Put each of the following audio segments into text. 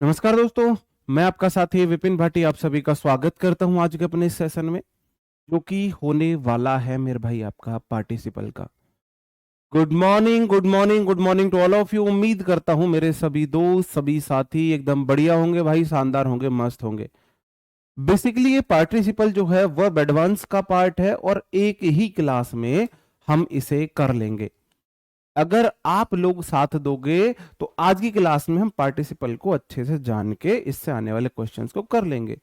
नमस्कार दोस्तों, मैं आपका साथी विपिन भाटी आप सभी का स्वागत करता हूं आज के अपने इस सेशन में, जो कि होने वाला है मेरे भाई आपका पार्टिसिपल का। Good morning, good morning, good morning to all of you. उम्मीद करता हूं मेरे सभी दोस्त, सभी साथी एकदम बढ़िया होंगे भाई, शानदार होंगे, मस्त होंगे। बेसिकली ये पार्टिसिपल जो है वर्ब एडवांस का पार्ट है और एक ही क्लास में हम इसे कर लेंगे। अगर आप लोग साथ दोगे तो आज की क्लास में हम पार्टिसिपल को अच्छे से जान के इससे आने वाले क्वेश्चंस को कर लेंगे।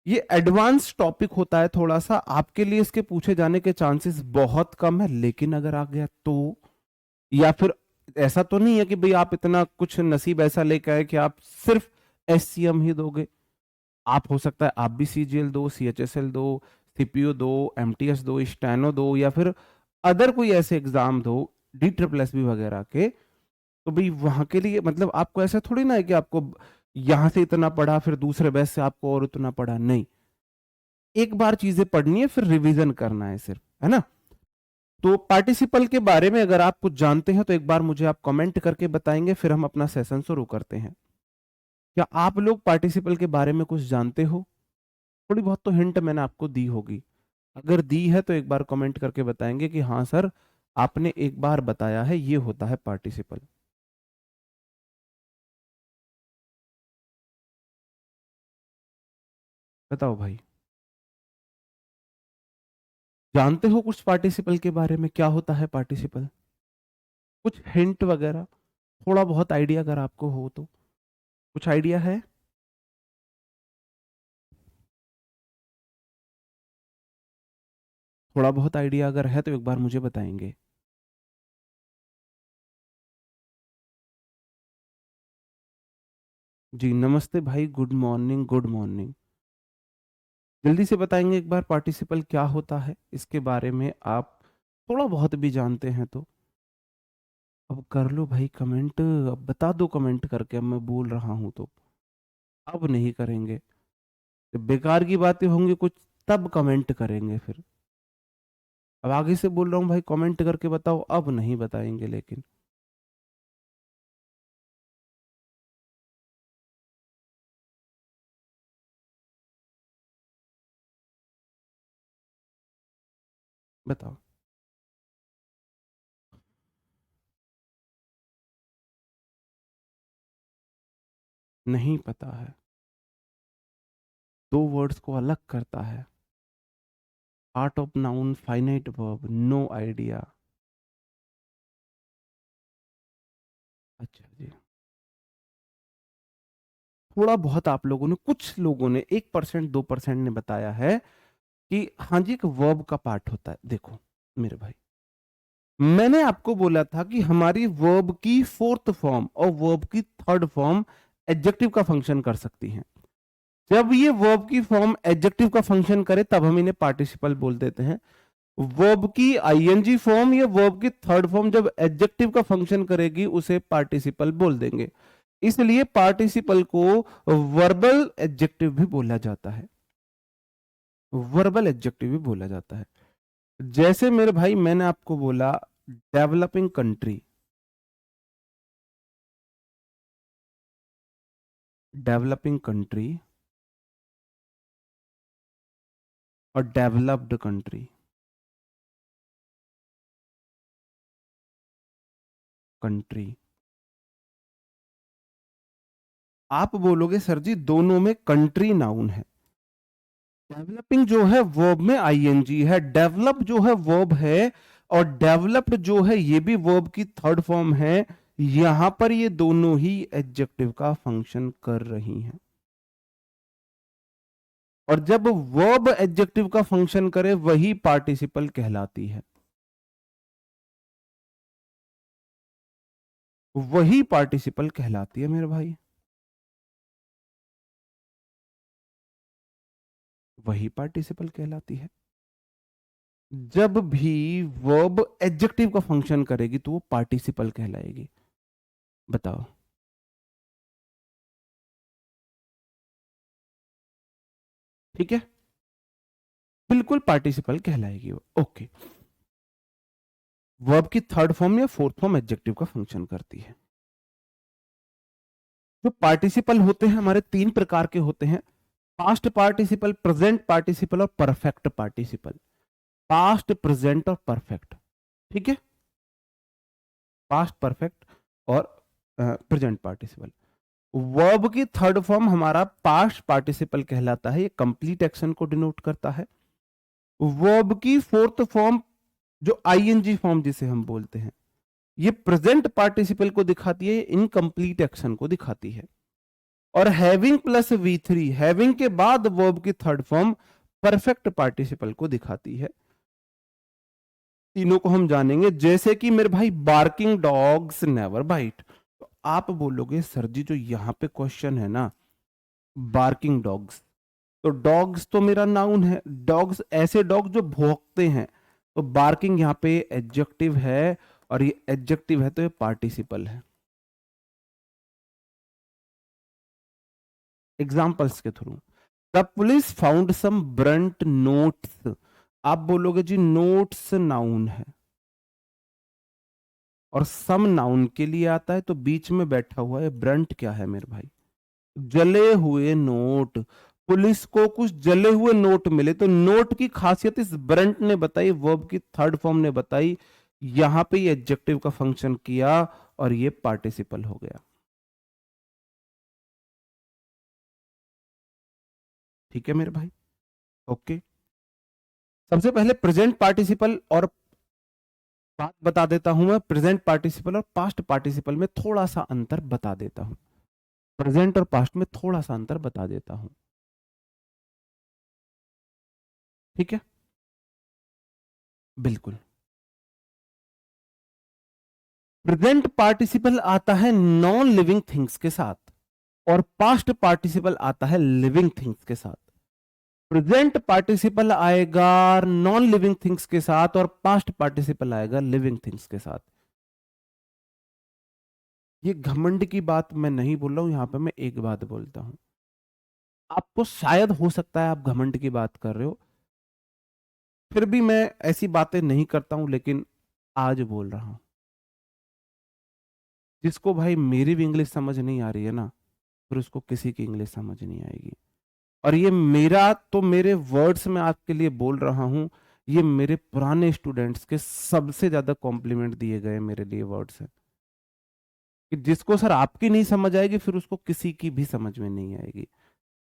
ये एडवांस टॉपिक होता है, थोड़ा सा आपके लिए इसके पूछे जाने के चांसेस बहुत कम है, लेकिन अगर आ गया तो, या फिर ऐसा तो नहीं है कि भाई आप इतना कुछ नसीब ऐसा लेके आए कि आप सिर्फ एससीएम ही दोगे। आप हो सकता है आप भी सीजीएल दो, सीएचएसएल दो, सीपीयू दो, एमटीएस दो, स्टेनो दो, या फिर अदर कोई ऐसे एग्जाम दो, डी ट्रिपल एस बी वगैरह के। तो भाई वहां के लिए मतलब आपको ऐसा थोड़ी ना है कि आपको यहां से इतना पढ़ा फिर दूसरे बैच से आपको और उतना पढ़ा, नहीं। एक बार चीजें पढ़नी है फिर रिवीजन करना है सिर्फ, है ना। तो पार्टिसिपल के बारे में अगर आप कुछ जानते हैं तो एक बार मुझे आप कमेंट करके बताएंगे, फिर हम अपना सेशन शुरू करते हैं। क्या आप लोग पार्टिसिपल के बारे में कुछ जानते हो? थोड़ी बहुत तो हिंट मैंने आपको दी होगी। अगर दी है तो एक बार कमेंट करके बताएंगे कि हाँ सर, आपने एक बार बताया है, ये होता है पार्टिसिपल। बताओ भाई, जानते हो कुछ पार्टिसिपल के बारे में, क्या होता है पार्टिसिपल? कुछ हिंट वगैरह, थोड़ा बहुत आइडिया अगर आपको हो तो। कुछ आइडिया है? थोड़ा बहुत आइडिया अगर है तो एक बार मुझे बताएंगे। जी नमस्ते भाई, गुड मॉर्निंग, गुड मॉर्निंग। जल्दी से बताएंगे एक बार पार्टिसिपल क्या होता है, इसके बारे में आप थोड़ा बहुत भी जानते हैं तो। अब कर लो भाई कमेंट, अब बता दो कमेंट करके, अब मैं बोल रहा हूं तो। अब नहीं करेंगे, जब बेकार की बातें होंगी कुछ तब कमेंट करेंगे फिर। अब आगे से बोल रहा हूँ भाई, कमेंट करके बताओ, अब नहीं बताएंगे लेकिन। बताओ। नहीं पता है? दो वर्ड्स को अलग करता है? Part of noun, finite verb, no idea. अच्छा जी। थोड़ा बहुत आप लोगों ने, कुछ लोगों ने, 1% 2% ने बताया है कि हाँ जी एक वर्ब का पार्ट होता है। देखो मेरे भाई, मैंने आपको बोला था कि हमारी वर्ब की फोर्थ फॉर्म और वर्ब की थर्ड फॉर्म एडजेक्टिव का फंक्शन कर सकती हैं। जब ये वर्ब की फॉर्म एडजेक्टिव का फंक्शन करे तब हम इन्हें पार्टिसिपल बोल देते हैं। वर्ब की आईएनजी फॉर्म या वर्ब की थर्ड फॉर्म जब एडजेक्टिव का फंक्शन करेगी उसे पार्टिसिपल बोल देंगे। इसलिए पार्टिसिपल को वर्बल एडजेक्टिव भी बोला जाता है। वर्बल एडजेक्टिव भी बोला जाता है। जैसे मेरे भाई मैंने आपको बोला डेवलपिंग कंट्री, डेवलपिंग कंट्री और डेवलप्ड कंट्री, कंट्री। आप बोलोगे सर जी दोनों में कंट्री नाउन है। डेवलपिंग जो है वर्ब में आईएनजी है, डेवलप जो है वर्ब है, और डेवलप्ड जो है ये भी वर्ब की थर्ड फॉर्म है। यहां पर ये दोनों ही एडजेक्टिव का फंक्शन कर रही हैं। और जब वर्ब एडजेक्टिव का फंक्शन करे वही पार्टिसिपल कहलाती है, वही पार्टिसिपल कहलाती है मेरे भाई, वही पार्टिसिपल कहलाती है। जब भी वर्ब एडजेक्टिव का फंक्शन करेगी तो वो पार्टिसिपल कहलाएगी। बताओ। ठीक है, बिल्कुल पार्टिसिपल कहलाएगी वो। ओके। वर्ब की थर्ड फॉर्म या फोर्थ फॉर्म एडजेक्टिव का फंक्शन करती है। जो पार्टिसिपल होते हैं हमारे तीन प्रकार के होते हैं, पास्ट पार्टिसिपल, प्रेजेंट पार्टिसिपल और परफेक्ट पार्टिसिपल। पास्ट, प्रेजेंट और परफेक्ट, ठीक है, पास्ट, परफेक्ट और प्रेजेंट पार्टिसिपल। वर्ब की थर्ड फॉर्म हमारा पास्ट पार्टिसिपल कहलाता है, ये कंप्लीट एक्शन को डिनोट करता है। वर्ब की फोर्थ फॉर्म जो आईएनजी फॉर्म जिसे हम बोलते हैं, ये प्रेजेंट पार्टिसिपल को दिखाती है, इनकम्प्लीट एक्शन को दिखाती है। और हैविंग प्लस V3, हैविंग के बाद वर्ब की थर्ड फॉर्म परफेक्ट पार्टिसिपल को दिखाती है। तीनों को हम जानेंगे, जैसे कि मेरे भाई बार्किंग डॉग्स नेवर बाइट। तो आप बोलोगे सर जी जो यहाँ पे क्वेश्चन है ना, बार्किंग डॉग्स, तो डॉग्स तो मेरा नाउन है, डॉग्स ऐसे डॉग जो भौंकते हैं, तो बार्किंग यहाँ पे एडजेक्टिव है, और ये एडजेक्टिव है तो ये पार्टिसिपल है। एग्जाम्पल्स के थ्रू, the police found some burnt notes. आप बोलोगे जी नोट्स नाउन है, और सम नाउन के लिए आता है, तो बीच में बैठा हुआ है ब्रंट क्या है मेरे भाई, जले हुए नोट। पुलिस को कुछ जले हुए नोट मिले, तो नोट की खासियत इस ब्रंट ने बताई, वर्ब की थर्ड फॉर्म ने बताई, यहां पे ये एडजेक्टिव का फंक्शन किया और ये पार्टिसिपल हो गया। ठीक है मेरे भाई, ओके। सबसे पहले प्रेजेंट पार्टिसिपल और बात बता देता हूं मैं, प्रेजेंट पार्टिसिपल और पास्ट पार्टिसिपल में थोड़ा सा अंतर बता देता हूं, प्रेजेंट और पास्ट में थोड़ा सा अंतर बता देता हूं, ठीक है, बिल्कुल। प्रेजेंट पार्टिसिपल आता है नॉन लिविंग थिंग्स के साथ, और पास्ट पार्टिसिपल आता है लिविंग थिंग्स के साथ। प्रेजेंट पार्टिसिपल आएगा नॉन लिविंग थिंग्स के साथ, और पास्ट पार्टिसिपल आएगा लिविंग थिंग्स के साथ। ये घमंड की बात मैं नहीं बोल रहा हूं, यहां पे मैं एक बात बोलता हूं, आपको शायद हो सकता है आप घमंड की बात कर रहे हो, फिर भी मैं ऐसी बातें नहीं करता हूं, लेकिन आज बोल रहा हूं। जिसको भाई मेरी भी इंग्लिश समझ नहीं आ रही है ना, फिर उसको किसी की इंग्लिश समझ नहीं आएगी। और ये मेरा तो, मेरे वर्ड्स में आपके लिए बोल रहा हूं, ये मेरे पुराने स्टूडेंट्स के सबसे ज्यादा कॉम्प्लीमेंट दिए गए मेरे लिए वर्ड्स हैं, कि जिसको सर आपकी नहीं समझ आएगी, फिर उसको किसी की भी समझ में नहीं आएगी।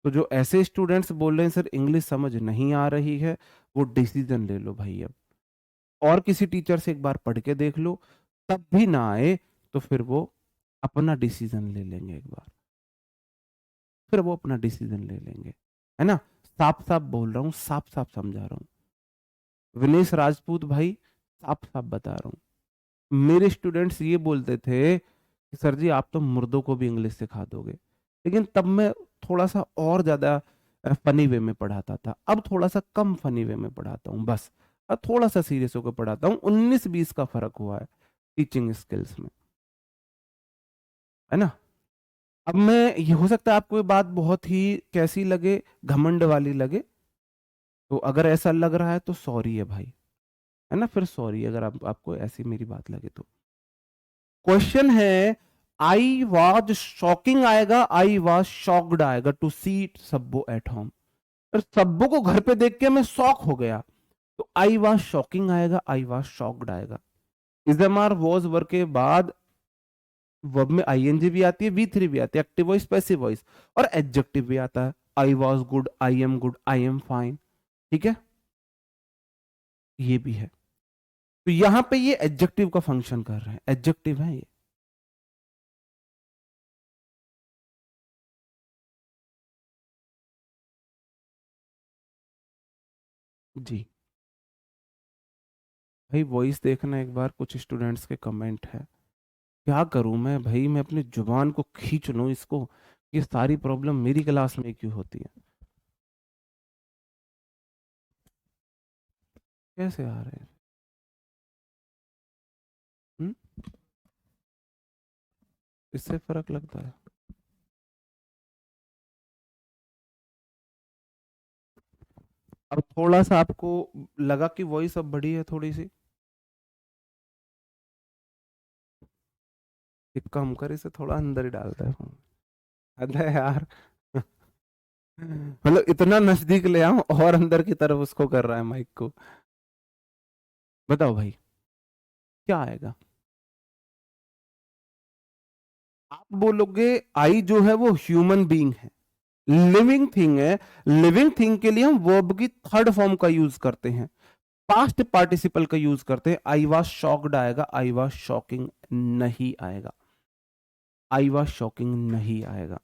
तो जो ऐसे स्टूडेंट्स बोल रहे हैं सर इंग्लिश समझ नहीं आ रही है, वो डिसीजन ले लो भाई अब, और किसी टीचर से एक बार पढ़ के देख लो, तब भी ना आए तो फिर वो अपना डिसीजन ले लेंगे एक बार, फिर वो अपना डिसीजन ले लेंगे, है ना। साफ साफ बोल रहा हूँ, साफ साफ समझा रहा हूँ, विनेश राजपूत भाई, साफ साफ बता रहा हूँ। मेरे स्टूडेंट्स ये बोलते थे कि सर जी आप तो मुर्दों को भी इंग्लिश सिखा दोगे, लेकिन तब मैं थोड़ा सा और ज्यादा फनी वे में पढ़ाता था, अब थोड़ा सा कम फनी वे में पढ़ाता हूँ बस, अब थोड़ा सा सीरियस होकर पढ़ाता हूँ, 19-20 का फर्क हुआ है टीचिंग स्किल्स में, है ना। अब मैं, ये हो सकता है आपको ये बात बहुत ही कैसी लगे, घमंड वाली लगे, तो अगर ऐसा लग रहा है तो सॉरी है भाई, है ना, फिर सॉरी अगर आपको ऐसी मेरी बात लगे तो। क्वेश्चन है, आई वॉज शॉकिंग आएगा, आई वॉज शॉक्ड आएगा टू सी सब्बो एट होम, पर सब्बो को घर पे देख के मैं शॉक हो गया, तो आई वॉज शॉकिंग आएगा, आई वॉज शॉक्ड आएगा। इजएमआर वॉज वर्ग के बाद वर्ब में आईएनजी भी आती है, V3 भी आती है, एक्टिव वॉइस, पैसिव वॉइस, और एडजेक्टिव भी आता है, I was good, I am good, I am fine, ठीक है, ये भी है। तो यहां पे ये एडजेक्टिव का फंक्शन कर रहे हैं, एडजेक्टिव है ये। जी भाई, वॉइस देखना एक बार, कुछ स्टूडेंट्स के कमेंट है, क्या करूं मैं भाई, मैं अपनी जुबान को खींच लूं इसको, ये सारी प्रॉब्लम मेरी क्लास में क्यों होती है, कैसे आ रहे हैं। हुँ? इससे फर्क लगता है। अब थोड़ा सा आपको लगा कि वॉइस अब बढ़ी है थोड़ी सी, एक काम कर, इसे थोड़ा अंदर ही डालता है फोन। अरे यार मतलब इतना नजदीक ले आऊं और अंदर की तरफ उसको कर रहा है माइक को। बताओ भाई क्या आएगा। आप बोलोगे आई जो है वो ह्यूमन बीइंग है, लिविंग थिंग है। लिविंग थिंग के लिए हम वर्ब की थर्ड फॉर्म का यूज करते हैं, पास्ट पार्टिसिपल का यूज करते हैं। आई वॉज शॉक्ड आएगा, आई वॉज शॉकिंग नहीं आएगा, आई वॉज शॉकिंग नहीं आएगा।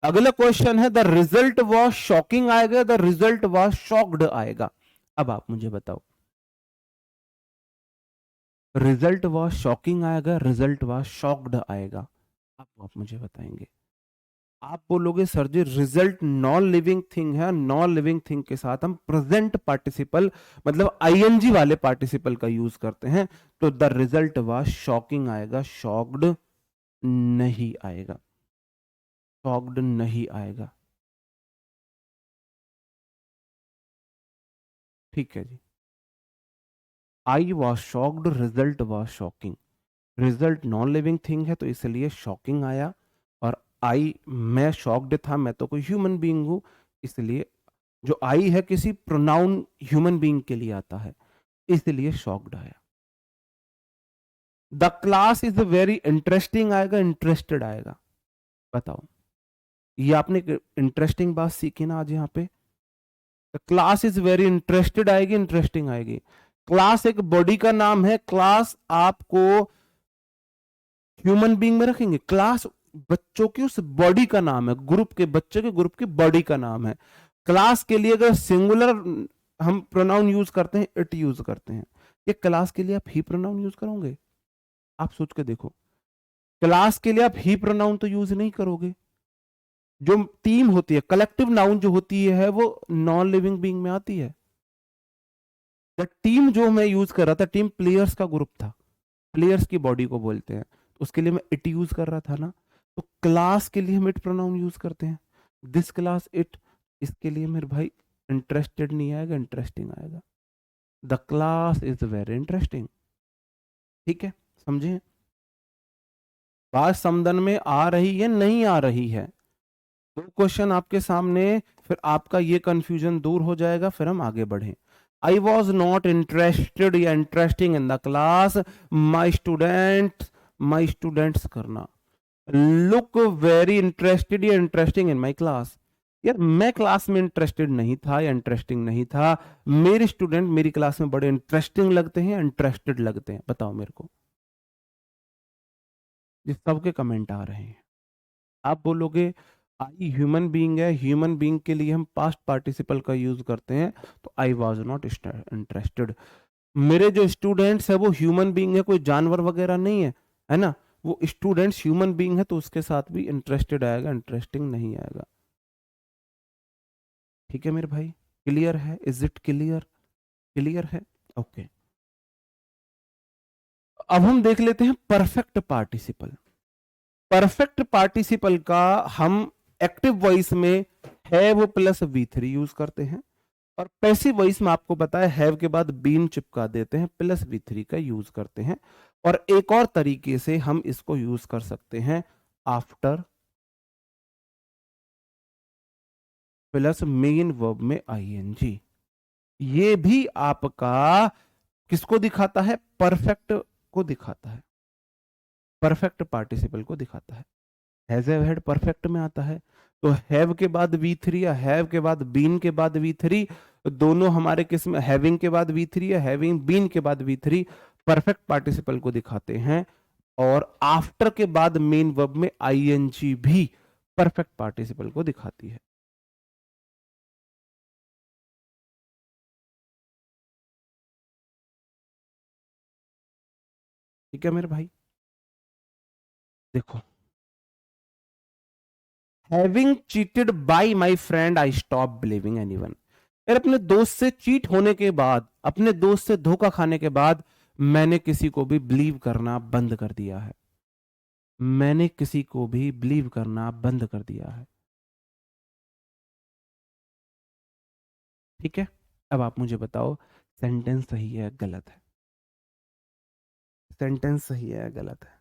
अगला क्वेश्चन है द रिजल्ट वॉज शॉकिंग आएगा, द रिजल्ट वॉज शॉक्ड आएगा। अब आप मुझे बताओ, रिजल्ट वॉज शॉकिंग आएगा, रिजल्ट वॉज शॉक्ड आएगा। अब आप मुझे बताएंगे। आप बोलोगे सर जी रिजल्ट नॉन लिविंग थिंग है, नॉन लिविंग थिंग के साथ हम प्रेजेंट पार्टिसिपल मतलब आईएनजी वाले पार्टिसिपल का यूज करते हैं, तो द रिजल्ट वाज शॉकिंग आएगा, शॉक्ड नहीं आएगा, शॉक्ड नहीं आएगा। ठीक है जी। I was shocked, result was shocking. Result non living thing है तो इसलिए शॉकिंग आया, और आई मैं शॉक्ड था, मैं तो कोई ह्यूमन बीइंग हूं, इसलिए जो आई है किसी प्रोनाउन ह्यूमन बीइंग के लिए आता है, इसलिए शॉक्ड आया। The class is very interesting आएगा, इंटरेस्टेड आएगा। बताओ, ये आपने इंटरेस्टिंग बात सीखी ना आज यहाँ पे। The class is very interested आएगी, इंटरेस्टिंग आएगी। क्लास एक बॉडी का नाम है, क्लास आपको ह्यूमन बीइंग में रखेंगे, क्लास बच्चों की उस बॉडी का नाम है, ग्रुप के बच्चे के ग्रुप की बॉडी का नाम है। क्लास के लिए अगर सिंगुलर हम प्रोनाउन यूज करते हैं, इट यूज करते हैं, ये क्लास के लिए आप ही प्रोनाउन यूज करोगे? आप सोच के देखो, क्लास के लिए आप ही प्रोनाउन तो यूज नहीं करोगे। जो टीम होती है, कलेक्टिव नाउन जो होती है वो नॉन लिविंग बीइंग में आती है। द टीम जो मैं यूज कर रहा था, टीम प्लेयर्स का ग्रुप था, प्लेयर्स की बॉडी को बोलते हैं, तो उसके लिए मैं इट यूज कर रहा था ना। तो क्लास के लिए हम इट प्रोनाउन यूज करते हैं, दिस क्लास इट। इसके लिए मेरे भाई इंटरेस्टेड नहीं आएगा, इंटरेस्टिंग आएगा। The class is very interesting. ठीक है, समझे? बात समझन में आ रही है, नहीं आ रही है? दो क्वेश्चन आपके सामने, फिर आपका ये कंफ्यूजन दूर हो जाएगा, फिर हम आगे बढ़ें। आई वॉज नॉट इंटरेस्टेड या interesting in the class, my students करना। लुक वेरी इंटरेस्टेड या इंटरेस्टिंग इन माई क्लास। यार मैं क्लास में इंटरेस्टेड नहीं था या इंटरेस्टिंग नहीं था, मेरे स्टूडेंट मेरी क्लास में बड़े इंटरेस्टिंग लगते हैं, इंटरेस्टेड लगते हैं। बताओ मेरे को। ये सबके कमेंट आ रहे हैं। आप बोलोगे आई ह्यूमन बीइंग है, ह्यूमन बीइंग के लिए हम पास्ट पार्टिसिपल का यूज करते हैं, तो आई वॉज नॉट इंटरेस्टेड। मेरे जो स्टूडेंट्स है वो ह्यूमन बीइंग है, कोई जानवर वगैरह नहीं है, है ना। वो स्टूडेंट्स ह्यूमन बीइंग है तो उसके साथ भी इंटरेस्टेड आएगा, इंटरेस्टिंग नहीं आएगा। ठीक है मेरे भाई, क्लियर है? Is it clear? क्लियर है? ओके। अब हम देख लेते हैं परफेक्ट पार्टिसिपल। परफेक्ट पार्टिसिपल का हम एक्टिव वॉइस में हैव प्लस V3 यूज करते हैं, और पैसिव वॉइस में आपको पता है हैव के बाद बीन चिपका देते हैं, प्लस V3 का यूज करते हैं। और एक और तरीके से हम इसको यूज कर सकते हैं, आफ्टर प्लस मेन वर्ब में ING। ये भी आपका किसको दिखाता है? परफेक्ट को दिखाता है, परफेक्ट पार्टिसिपल को दिखाता है। हैज हैव हैड परफेक्ट में आता है, तो हैव के बाद V3 या हैव के बाद बीन के बाद V3, दोनों हमारे किस में? हैविंग के बाद V3 या हैविंग बीन के बाद V3 परफेक्ट पार्टिसिपल को दिखाते हैं। और आफ्टर के बाद मेन वर्ब में ING भी परफेक्ट पार्टिसिपल को दिखाती है। ठीक है मेरे भाई, देखो, having cheated by my friend I stop believing anyone. यार अपने दोस्त से चीट होने के बाद, अपने दोस्त से धोखा खाने के बाद मैंने किसी को भी बिलीव करना बंद कर दिया है, मैंने किसी को भी बिलीव करना बंद कर दिया है। ठीक है, अब आप मुझे बताओ सेंटेंस सही है गलत है? सेंटेंस सही है गलत है?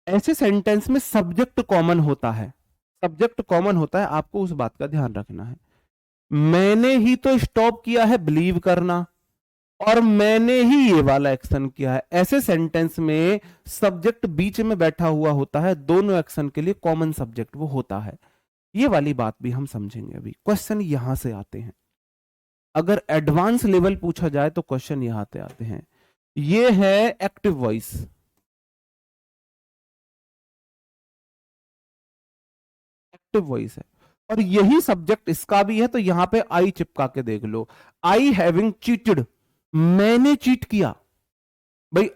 ऐसे सेंटेंस में सब्जेक्ट कॉमन होता है, सब्जेक्ट कॉमन होता है, आपको उस बात का ध्यान रखना है। मैंने ही तो स्टॉप किया है बिलीव करना, और मैंने ही ये वाला एक्शन किया है। ऐसे सेंटेंस में सब्जेक्ट बीच में बैठा हुआ होता है, दोनों एक्शन के लिए कॉमन सब्जेक्ट वो होता है। ये वाली बात भी हम समझेंगे अभी। क्वेश्चन यहां से आते हैं, अगर एडवांस लेवल पूछा जाए तो क्वेश्चन यहां से आते हैं। ये है एक्टिव वॉइस, एक्टिव वॉइस है, और यही सब्जेक्ट इसका भी है, तो यहां पे आई चिपका के देख लो। आई हैविंग चीटेड, मैंने चीट किया। भाई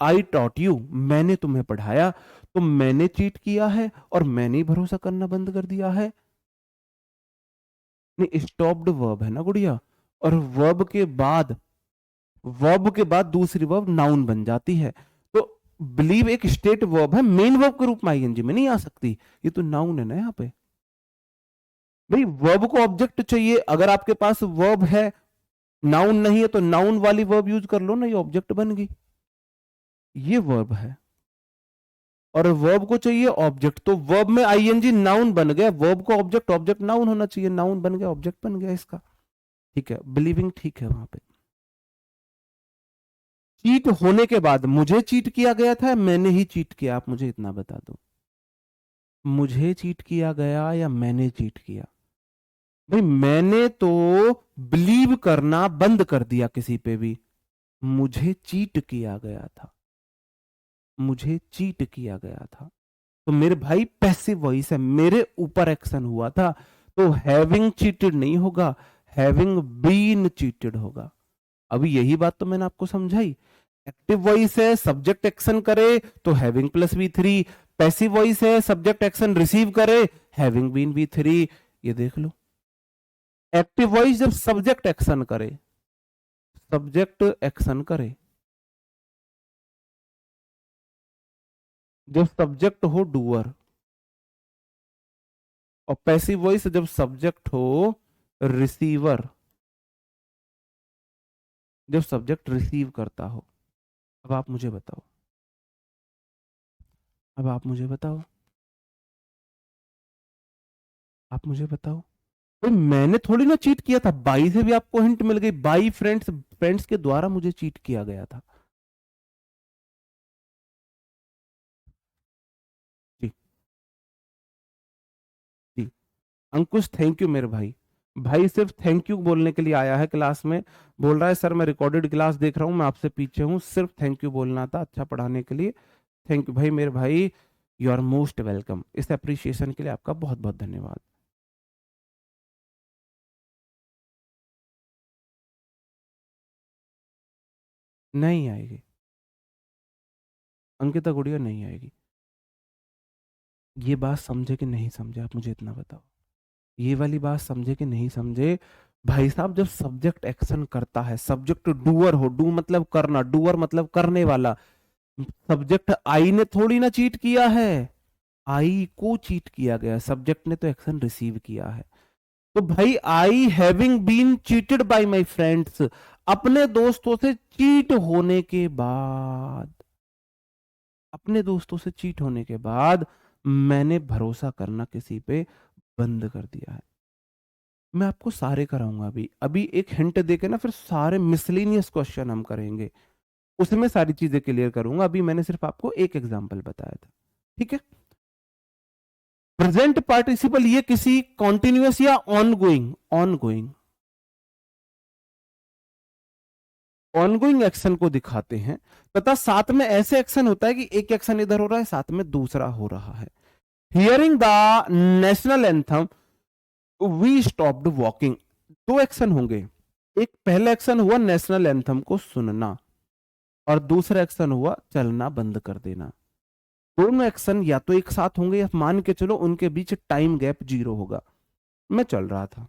आई टॉट यू, मैंने तुम्हें पढ़ाया, तो मैंने चीट किया है और मैंने ही भरोसा करना बंद कर दिया है। नहीं, स्टॉप्ड वर्ब है ना गुड़िया, और वर्ब के बाद दूसरी वर्ब नाउन बन जाती है। तो बिलीव एक स्टेट वर्ब है, मेन वर्ब के रूप में आईएनजी में नहीं आ सकती, ये तो नाउन है ना यहाँ पे। भाई वर्ब को ऑब्जेक्ट चाहिए, अगर आपके पास वर्ब है, नाउन नहीं है, तो नाउन वाली वर्ब यूज कर लो ना, ये ऑब्जेक्ट बन गई। ये वर्ब है और वर्ब को चाहिए ऑब्जेक्ट, तो वर्ब में आईएनजी नाउन बन गया, वर्ब को ऑब्जेक्ट, ऑब्जेक्ट नाउन होना चाहिए, नाउन बन गया, ऑब्जेक्ट बन गया इसका। ठीक है, बिलीविंग ठीक है वहां पे। चीट होने के बाद मुझे चीट किया गया था, मैंने ही चीट किया, आप मुझे इतना बता दो, मुझे चीट किया गया या मैंने चीट किया? भाई मैंने तो बिलीव करना बंद कर दिया किसी पे भी, मुझे चीट किया गया था, मुझे चीट किया गया था। तो मेरे भाई पैसिव वॉइस है, मेरे ऊपर एक्शन हुआ था, तो हैविंग चीटेड नहीं होगा, हैविंग बीन चीटेड होगा। अभी यही बात तो मैंने आपको समझाई। एक्टिव वॉइस है, सब्जेक्ट एक्शन करे तो having plus V3, passive voice है, सब्जेक्ट एक्शन रिसीव करे, हैविंग बीन V3। ये देख लो, एक्टिव वॉइस जब सब्जेक्ट एक्शन करे, सब्जेक्ट एक्शन करे, जब सब्जेक्ट हो डूअर, और पैसिव वॉइस जब सब्जेक्ट हो रिसीवर, जब सब्जेक्ट रिसीव करता हो। अब आप मुझे बताओ, अब आप मुझे बताओ, आप मुझे बताओ। भाई मैंने थोड़ी ना चीट किया था, बाई से भी आपको हिंट मिल गई, बाई फ्रेंड्स, फ्रेंड्स के द्वारा मुझे चीट किया गया था। जी, जी। अंकुश थैंक यू मेरे भाई, भाई सिर्फ थैंक यू बोलने के लिए आया है क्लास में, बोल रहा है सर मैं रिकॉर्डेड क्लास देख रहा हूँ, मैं आपसे पीछे हूँ, सिर्फ थैंक यू बोलना था अच्छा पढ़ाने के लिए। थैंक यू भाई मेरे भाई, यू आर मोस्ट वेलकम। इस अप्रिसिएशन के लिए आपका बहुत बहुत धन्यवाद। नहीं आएगी अंकिता गुड़िया, नहीं आएगी। ये बात समझे कि नहीं समझे, आप मुझे इतना बताओ, ये वाली बात समझे कि नहीं समझे? भाई साहब जब सब्जेक्ट एक्शन करता है, सब्जेक्ट डूअर हो, डू मतलब करना, डूअर मतलब करने वाला, सब्जेक्ट आई ने थोड़ी ना चीट किया है, आई को चीट किया गया, सब्जेक्ट ने तो एक्शन रिसीव किया है। तो भाई I having been cheated by my friends, अपने दोस्तों से चीट होने के बाद, अपने दोस्तों से चीट होने के बाद मैंने भरोसा करना किसी पे बंद कर दिया है। मैं आपको सारे कराऊंगा अभी, अभी एक हिंट देके ना फिर सारे मिसलिनियस क्वेश्चन हम करेंगे, उसमें सारी चीजें क्लियर करूंगा। अभी मैंने सिर्फ आपको एक एग्जांपल बताया था, ठीक है। प्रेजेंट पार्टिसिपल ये किसी कॉन्टिन्यूअस या ऑनगोइंग, ऑनगोइंग, ऑनगोइंग एक्शन को दिखाते हैं, तथा साथ में ऐसे एक्शन होता है कि एक एक्शन इधर हो रहा है, साथ में दूसरा हो रहा है। Hearing the national anthem we stopped walking, दो एक्शन होंगे, एक पहला एक्शन हुआ नेशनल एंथम को सुनना, और दूसरा एक्शन हुआ चलना बंद कर देना। दोनों एक्शन या तो एक साथ होंगे, या मान के चलो उनके बीच टाइम गैप 0 होगा। मैं चल रहा था,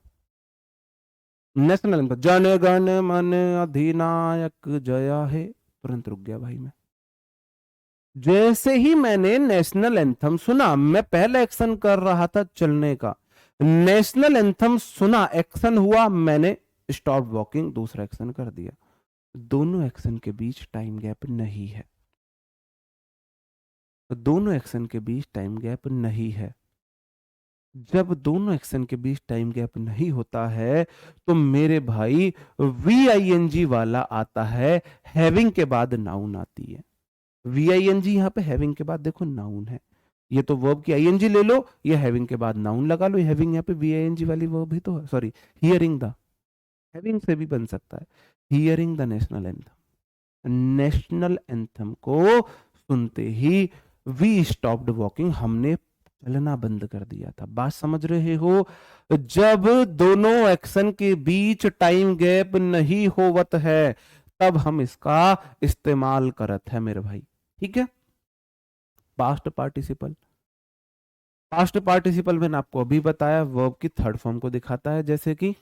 नेशनल एंथम जन गण मन अधिनायक जया है, तुरंत रुक गया भाई मैं। जैसे ही मैंने नेशनल एंथम सुना, मैं पहला एक्शन कर रहा था चलने का, नेशनल एंथम सुना, एक्शन हुआ, मैंने स्टॉप वॉकिंग दूसरा एक्शन कर दिया। दोनों एक्शन के बीच टाइम गैप नहीं है, दोनों एक्शन के बीच टाइम गैप नहीं है। जब दोनों एक्शन के बीच टाइम गैप नहीं होता है तो मेरे भाई VING वाला आता है, हैविंग के बाद नाउन आती है। VING यहाँ पे हैविंग के बाद देखो नाउन है, ये तो वर्ब की ING ले लो, ये हैविंग के बाद नाउन लगा लो, हैविंग यहाँ पे VING वाली वर्ब ही तो है, सॉरी हियरिंग द, हैविंग से भी बन सकता है, hearing the national anthem. National anthem को सुनते ही वी स्टॉप्ड वॉकिंग, हमने चलना बंद कर दिया था। बात समझ रहे हो? जब दोनों एक्शन के बीच टाइम गैप नहीं होवत है तब हम इसका इस्तेमाल करत है मेरे भाई। ठीक है, पास्ट पार्टिसिपल। पास्ट पार्टिसिपल मैंने आपको अभी बताया, वर्ब की थर्ड फॉर्म को दिखाता है, जैसे कि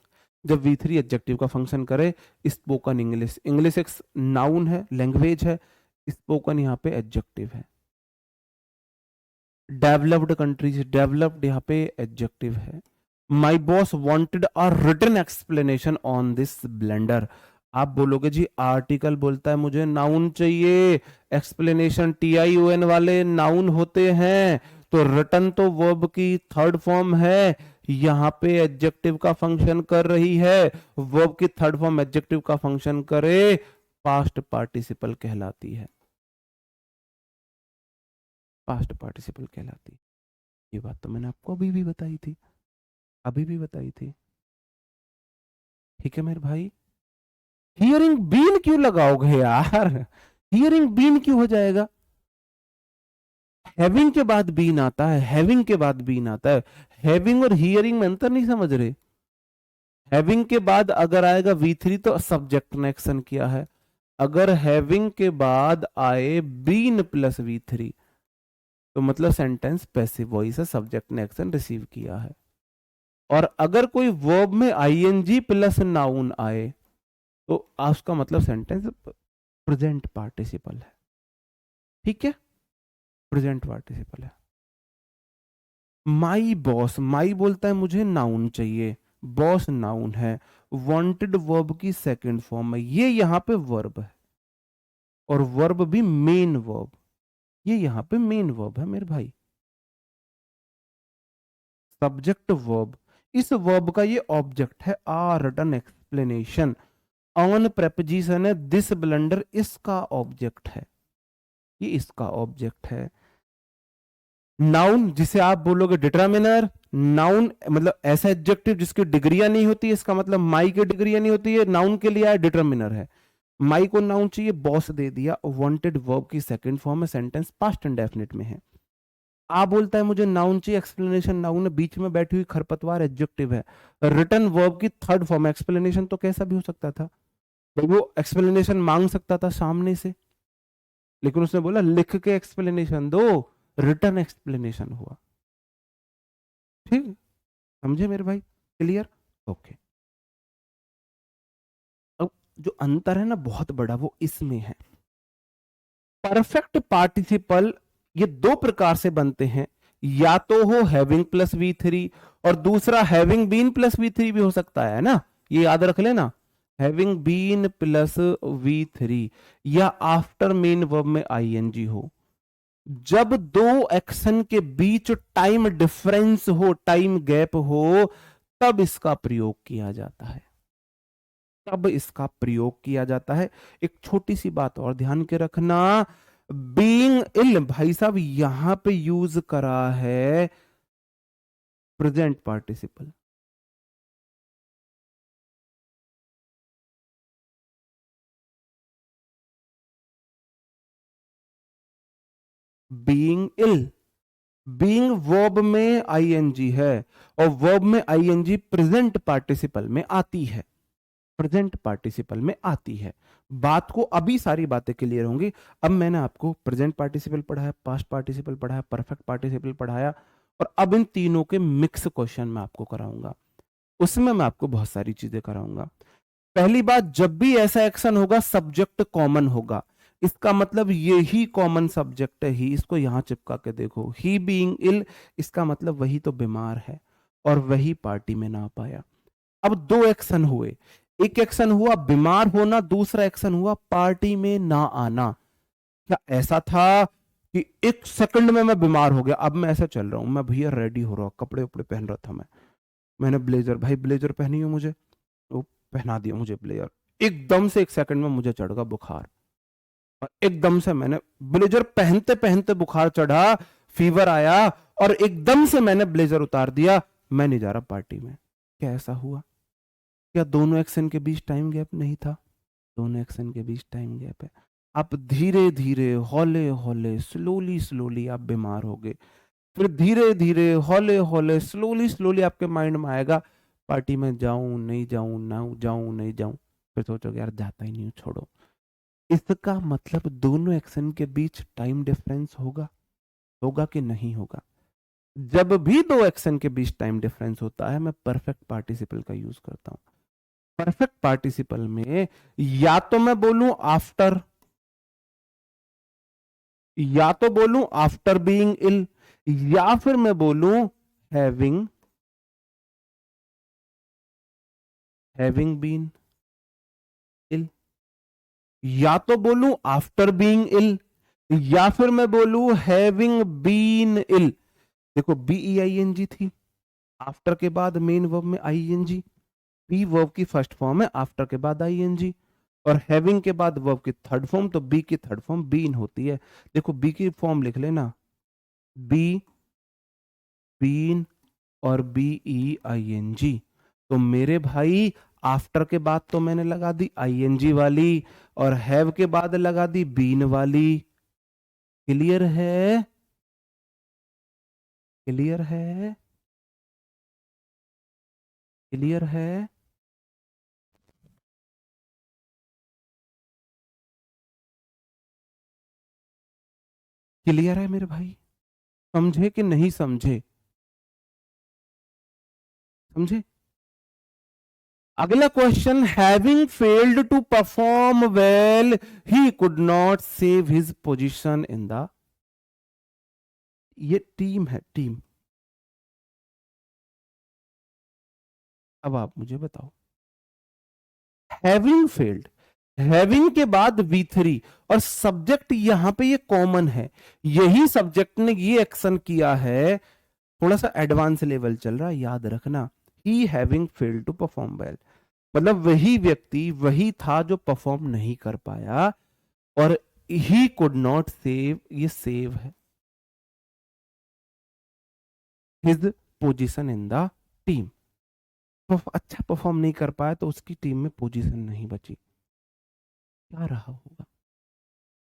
जब V3 एडजेक्टिव का फंक्शन करे, स्पोकन इंग्लिश, इंग्लिश एक नाउन है, लैंग्वेज है, स्पोकन यहाँ पे एडजेक्टिव है। डेवलप्ड कंट्रीज, डेवलप्ड यहाँ पे एडजेक्टिव है। My boss wanted a written explanation on this blender. आप बोलोगे जी आर्टिकल बोलता है मुझे नाउन चाहिए, एक्सप्लेनेशन TION वाले नाउन होते हैं, तो रिटन तो वर्ब की थर्ड फॉर्म है, यहाँ पे एडजेक्टिव का फंक्शन कर रही है, वर्ब की थर्ड फॉर्म एडजेक्टिव का फंक्शन करे, पास्ट पार्टिसिपल कहलाती है, पास्ट पार्टिसिपल कहलाती है। ये बात तो मैंने आपको अभी भी बताई थी, अभी भी बताई थी। ठीक है मेरे भाई, हियरिंग बीन क्यों लगाओगे यार? हियरिंग बीन क्यों हो जाएगा? हैविंग के बाद बीन आता है, हैविंग के बाद बीन आता है। हैविंग और हियरिंग में अंतर नहीं समझ रहे? हैविंग के बाद अगर आएगा V3 तो सब्जेक्ट ने एक्शन किया है, अगर हैविंग के बाद आए बीन प्लस V3 तो मतलब सेंटेंस पैसिव वॉइस है, सब्जेक्ट ने एक्शन रिसीव किया है। और अगर कोई वर्ब में ING प्लस नाउन आए तो उसका मतलब सेंटेंस प्रेजेंट पार्टिसिपल है। ठीक है, प्रेजेंट पार्टिसिपल है। माई बॉस, माई बोलता है मुझे नाउन चाहिए, बॉस नाउन है, वांटेड वर्ब की सेकंड फॉर्म है, ये यहां पे वर्ब है, और वर्ब भी मेन वर्ब, ये यहां पे मेन वर्ब है मेरे भाई, सब्जेक्ट वर्ब। इस वर्ब का ये ऑब्जेक्ट है, आ रिटन एक्सप्लेनेशन, ऑन प्रेपोजिशन है, दिस ब्लेंडर इसका ऑब्जेक्ट है, ये इसका ऑब्जेक्ट है। नाउन जिसे आप बोलोगे डिटर्मिनर, नाउन मतलब ऐसा एडजेक्टिव जिसकी डिग्रियां नहीं होती, इसका मतलब माई की डिग्रियां नहीं होती है, नाउन के लिए डिटर्मिनर है। माई को नाउन चाहिए, बॉस दे दिया, वांटेड वर्ब की सेकंड फॉर्म है, सेंटेंस पास्ट इंडेफिनिट में है। आप बोलता है मुझे नाउन चाहिए, एक्सप्लेनेशन नाउन है, बीच में बैठी हुई खरपतवार एडजेक्टिव है, रिटर्न वर्ब की थर्ड फॉर्म, एक्सप्लेनेशन तो कैसा भी हो सकता था भाई, वो एक्सप्लेनेशन मांग सकता था सामने से, लेकिन उसने बोला लिख के एक्सप्लेनेशन दो, रिटर्न एक्सप्लेनेशन हुआ। ठीक, समझे मेरे भाई? क्लियर? ओके। अब जो अंतर है ना बहुत बड़ा, वो इसमें है। परफेक्ट पार्टिसिपल ये दो प्रकार से बनते हैं, या तो हो हैविंग प्लस V3 और दूसरा हैविंग बीन प्लस V3 भी हो सकता है ना, ये याद रख लेना, हैविंग बीन प्लस V3, या आफ्टर मेन वर्ब में ING हो। जब दो एक्शन के बीच टाइम डिफरेंस हो, टाइम गैप हो, तब इसका प्रयोग किया जाता है, तब इसका प्रयोग किया जाता है। एक छोटी सी बात और ध्यान के रखना, बीइंग इल भाई साहब यहां पे यूज करा है प्रेजेंट पार्टिसिपल, बीइंग इल, बीइंग वर्ब में ING है, और वर्ब में ING प्रेजेंट पार्टिसिपल में आती है, प्रेजेंट पार्टिसिपल में आती है। बात को अभी सारी बातें क्लियर होंगी। अब मैंने आपको प्रेजेंट पार्टिसिपल पढ़ाया, पास्ट पार्टिसिपल पढ़ाया, परफेक्ट पार्टिसिपल पढ़ाया, और अब इन तीनों के मिक्स क्वेश्चन मैं आपको कराऊंगा, उसमें मैं आपको बहुत सारी चीजें कराऊंगा। पहली बात, जब भी ऐसा एक्शन होगा सब्जेक्ट कॉमन होगा, इसका मतलब ये ही कॉमन सब्जेक्ट है, ही, इसको यहां चिपका के देखो, ही बीइंग इल, इसका मतलब वही तो बीमार है और वही पार्टी में ना पाया। अब दो एक्शन हुए, एक एक्शन हुआ बीमार होना, दूसरा एक्शन हुआ पार्टी में ना आना। क्या ऐसा था कि एक सेकंड में मैं बीमार हो गया। अब मैं ऐसा चल रहा हूं, मैं भैया रेडी हो रहा हूं, कपड़े उपड़े पहन रहा था मैंने ब्लेजर, भाई ब्लेजर पहनी हो मुझे, वो पहना दिया मुझे ब्लेजर। एकदम से एक सेकंड में मुझे चढ़ गया बुखार, और एकदम से मैंने ब्लेजर पहनते पहनते बुखार चढ़ा, फीवर आया, और एकदम से मैंने ब्लेजर उतार दिया। मैं नहीं जा रहा पार्टी में। क्या ऐसा हुआ? क्या दोनों एक्शन के बीच टाइम गैप नहीं था? दोनों एक्शन के बीच टाइम गैप है। आप धीरे धीरे, हौले हौले, स्लोली स्लोली आप बीमार हो गए। फिर धीरे धीरे, हौले हौले, स्लोली स्लोली आपके माइंड में आएगा पार्टी में जाऊं नहीं जाऊं, ना जाऊं नहीं जाऊं। फिर सोचोगे यार जाता ही नहीं हूं, छोड़ो। इसका मतलब दोनों एक्शन के बीच टाइम डिफरेंस होगा, होगा कि नहीं होगा? जब भी दो एक्शन के बीच टाइम डिफरेंस होता है, मैं परफेक्ट पार्टिसिपल का यूज करता हूं। परफेक्ट पार्टिसिपल में या तो मैं बोलूं आफ्टर, या तो बोलूं आफ्टर बीइंग इल, या फिर मैं बोलूं हैविंग हैविंग बीन इल। या तो बोलूं आफ्टर बीइंग इल, या फिर मैं बोलूं हैविंग बीन इल। देखो BEING थी, आफ्टर के बाद मेन वर्ब में ING, बी वर्ब की फर्स्ट फॉर्म है, आफ्टर के बाद ING, और हैविंग के बाद वर्ब की थर्ड फॉर्म, तो बी की थर्ड फॉर्म बीन होती है। देखो बी की फॉर्म लिख लेना, बी, बीन, और BEING। तो मेरे भाई आफ्टर के बाद तो मैंने लगा दी ING वाली, और हैव के बाद लगा दी बीन वाली। क्लियर है? क्लियर है? क्लियर है? क्लियर है मेरे भाई? समझे कि नहीं समझे? समझे? अगला question, having failed to perform well, he could not save his position in the, ये टीम है, टीम। अब आप मुझे बताओ, हैविंग फेल्ड, हैविंग के बाद V3, और सब्जेक्ट यहां पे ये कॉमन है, यही सब्जेक्ट ने ये एक्शन किया है। थोड़ा सा एडवांस लेवल चल रहा है, याद रखना। He having failed to perform well, मतलब वही व्यक्ति वही था जो परफॉर्म नहीं कर पाया, और ही कुड नॉट सेव, ये सेव है, his position in the team. अच्छा परफॉर्म नहीं कर पाया तो उसकी टीम में पोजीशन नहीं बची। क्या रहा होगा?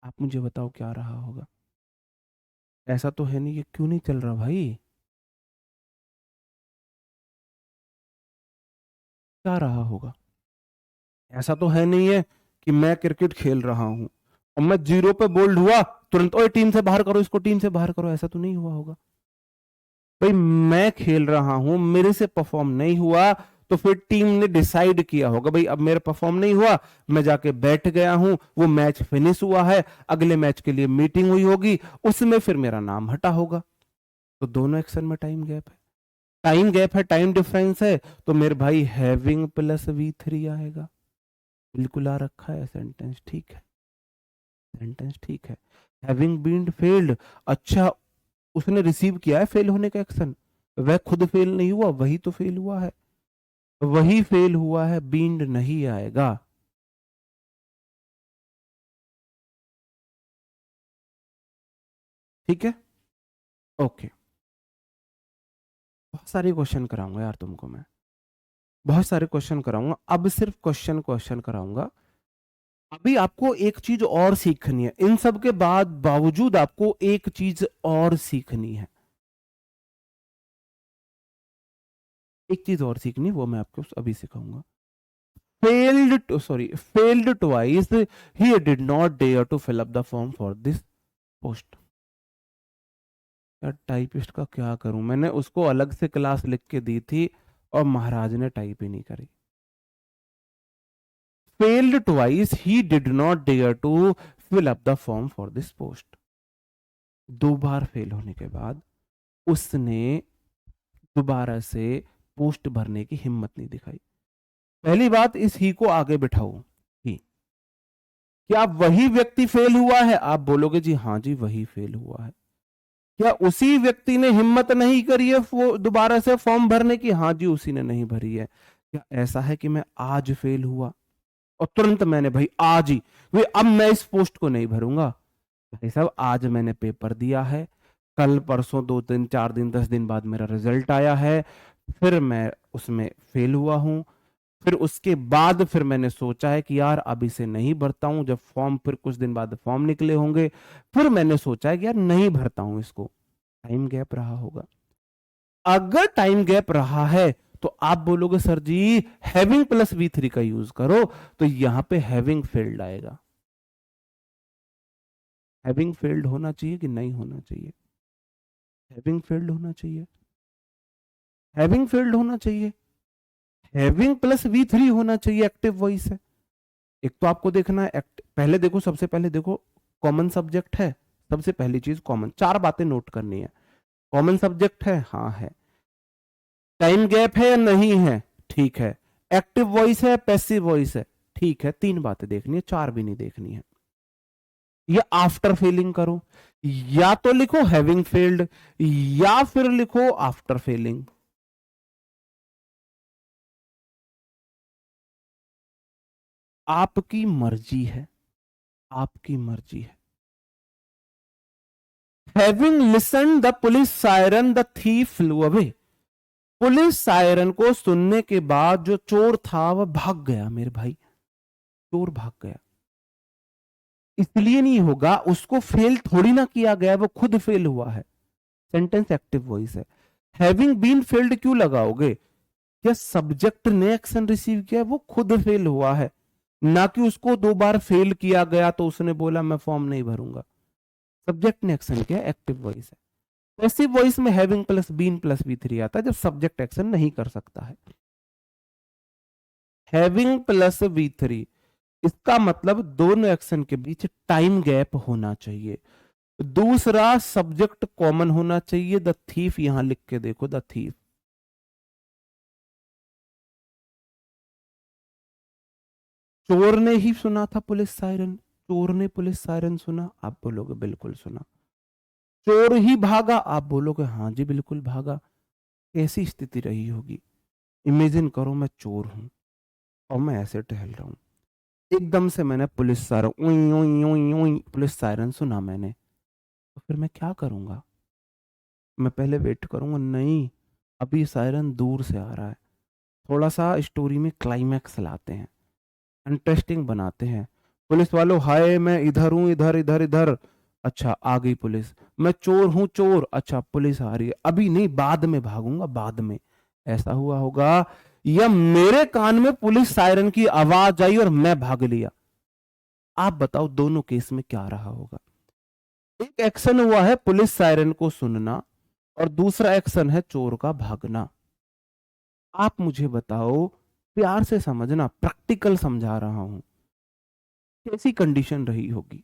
आप मुझे बताओ क्या रहा होगा? ऐसा तो है नहीं, ये क्यों नहीं चल रहा भाई? क्या रहा होगा? ऐसा तो है नहीं है कि मैं क्रिकेट खेल रहा हूं और मैं जीरो पे बोल्ड हुआ, तुरंत ओए टीम से बाहर करो इसको, टीम से बाहर करो, ऐसा तो नहीं हुआ होगा। भाई मैं खेल रहा हूं, मेरे से परफॉर्म नहीं हुआ, तो फिर टीम ने डिसाइड किया होगा भाई अब मेरा परफॉर्म नहीं हुआ, मैं जाके बैठ गया हूं, वो मैच फिनिश हुआ है, अगले मैच के लिए मीटिंग हुई होगी, उसमें फिर मेरा नाम हटा होगा। तो दोनों एक्शन में टाइम गैप है, टाइम गैप है, टाइम डिफरेंस है, तो मेरे भाई हैविंग प्लस V3 आएगा। बिल्कुल आ रखा है सेंटेंस, ठीक है, सेंटेंस ठीक है। हैविंग बीन फेल्ड, अच्छा उसने रिसीव किया है फेल होने का एक्शन, वह खुद फेल नहीं हुआ, वही तो फेल हुआ है, वही फेल हुआ है, बीन्ड नहीं आएगा। ठीक है, ओके। बहुत सारे क्वेश्चन कराऊंगा यार तुमको मैं, बहुत सारे क्वेश्चन कराऊंगा, अब सिर्फ क्वेश्चन क्वेश्चन कराऊंगा। अभी आपको एक चीज और सीखनी है, इन सब के बाद बावजूद आपको एक चीज और सीखनी है, एक चीज और सीखनी है, वो मैं आपको अभी सिखाऊंगा। failed twice, he did not dare to fill up the form for this post। यार टाइपिस्ट का क्या करूं, मैंने उसको अलग से क्लास लिख के दी थी और महाराज ने टाइप ही नहीं करी। failed twice, he did not dare to fill up the form for this post। दो बार फेल होने के बाद उसने दोबारा से पोस्ट भरने की हिम्मत नहीं दिखाई। पहली बात, इस ही को आगे बिठाओ, ही, क्या वही व्यक्ति फेल हुआ है? आप बोलोगे जी हाँ जी वही फेल हुआ है। क्या उसी व्यक्ति ने हिम्मत नहीं करी है वो दोबारा से फॉर्म भरने की? हाँ जी उसी ने नहीं भरी है। क्या ऐसा है कि मैं आज फेल हुआ और तुरंत मैंने भाई आज ही भाई अब मैं इस पोस्ट को नहीं भरूंगा? भाई साहब आज मैंने पेपर दिया है, कल परसों 2 दिन 4 दिन 10 दिन बाद मेरा रिजल्ट आया है, फिर मैं उसमें फेल हुआ हूं। फिर उसके बाद फिर मैंने सोचा है कि यार अब इसे नहीं भरता हूं। जब फॉर्म फिर कुछ दिन बाद फॉर्म निकले होंगे, फिर मैंने सोचा है कि यार नहीं भरता हूं इसको। टाइम गैप रहा होगा। अगर टाइम गैप रहा है तो आप बोलोगे सर जी हैविंग प्लस V3 का यूज करो, तो यहां पे हैविंग फेल्ड आएगा। हैविंग फेल्ड होना चाहिए कि नहीं होना चाहिए? हैविंग फेल्ड होना चाहिए। हैविंग फेल्ड होना चाहिए। हैविंग प्लस V3 होना चाहिए। एक्टिव वॉइस है। एक तो आपको देखना है पहले देखो, सबसे पहले देखो कॉमन सब्जेक्ट है। सबसे पहली चीज कॉमन, 4 बातें नोट करनी है। कॉमन सब्जेक्ट है, हाँ है। टाइम गैप है या नहीं है, ठीक है। एक्टिव वॉइस है, पैसिव वॉइस है, ठीक है। 3 बातें देखनी है, 4 भी नहीं देखनी है। या आफ्टर फेलिंग करो, या तो लिखो हैविंग फेल्ड या फिर लिखो आफ्टर फेलिंग। आपकी मर्जी है, आपकी मर्जी है। Having listen the police siren the thief flu away. Police siren को सुनने के बाद जो चोर था वह भाग गया मेरे भाई। चोर भाग गया। इसलिए नहीं होगा, उसको फेल थोड़ी ना किया गया, वो खुद फेल हुआ है। सेंटेंस एक्टिव वॉइस है। हैविंग बीन फेल्ड क्यों लगाओगे? क्या सब्जेक्ट ने एक्शन रिसीव किया, वो खुद फेल हुआ है, ना कि उसको 2 बार फेल किया गया तो उसने बोला मैं फॉर्म नहीं भरूंगा। सब्जेक्ट ने एक्शन किया, एक्टिव वॉइस है। पैसिव वॉइस में having plus been plus V3 आता है जब सब्जेक्ट एक्शन नहीं कर सकता है। हैविंग प्लस V3, इसका मतलब दोनों एक्शन के बीच टाइम गैप होना चाहिए। दूसरा, सब्जेक्ट कॉमन होना चाहिए। द थीफ, यहां लिख के देखो द थीफ। चोर ने ही सुना था पुलिस सायरन। चोर ने पुलिस सायरन सुना, आप बोलोगे बिल्कुल सुना। चोर ही भागा, आप बोलोगे हाँ जी बिल्कुल भागा। कैसी स्थिति रही होगी? इमेजिन करो मैं चोर हूं और मैं ऐसे टहल रहा हूं, एकदम से मैंने पुलिस सायरन उई उई उई उई पुलिस सायरन सुना मैंने, तो फिर मैं क्या करूंगा? मैं पहले वेट करूंगा, नहीं अभी सायरन दूर से आ रहा है। थोड़ा सा स्टोरी में क्लाइमैक्स लाते हैं, इंटरेस्टिंग बनाते हैं। पुलिस वालों हाय मैं इधर हूं, इधर इधर इधर। अच्छा आ गई पुलिस। मैं चोर हूं चोर, अच्छा पुलिस आ रही है, अभी नहीं बाद में भागूंगा बाद में। ऐसा हुआ होगा, या मेरे कान में पुलिस सायरन की आवाज आई और मैं भाग लिया। आप बताओ दोनों केस में क्या रहा होगा? एक एक्शन हुआ है पुलिस सायरन को सुनना और दूसरा एक्शन है चोर का भागना। आप मुझे बताओ, प्यार से समझना, प्रैक्टिकल समझा रहा हूं, कैसी कंडीशन रही होगी?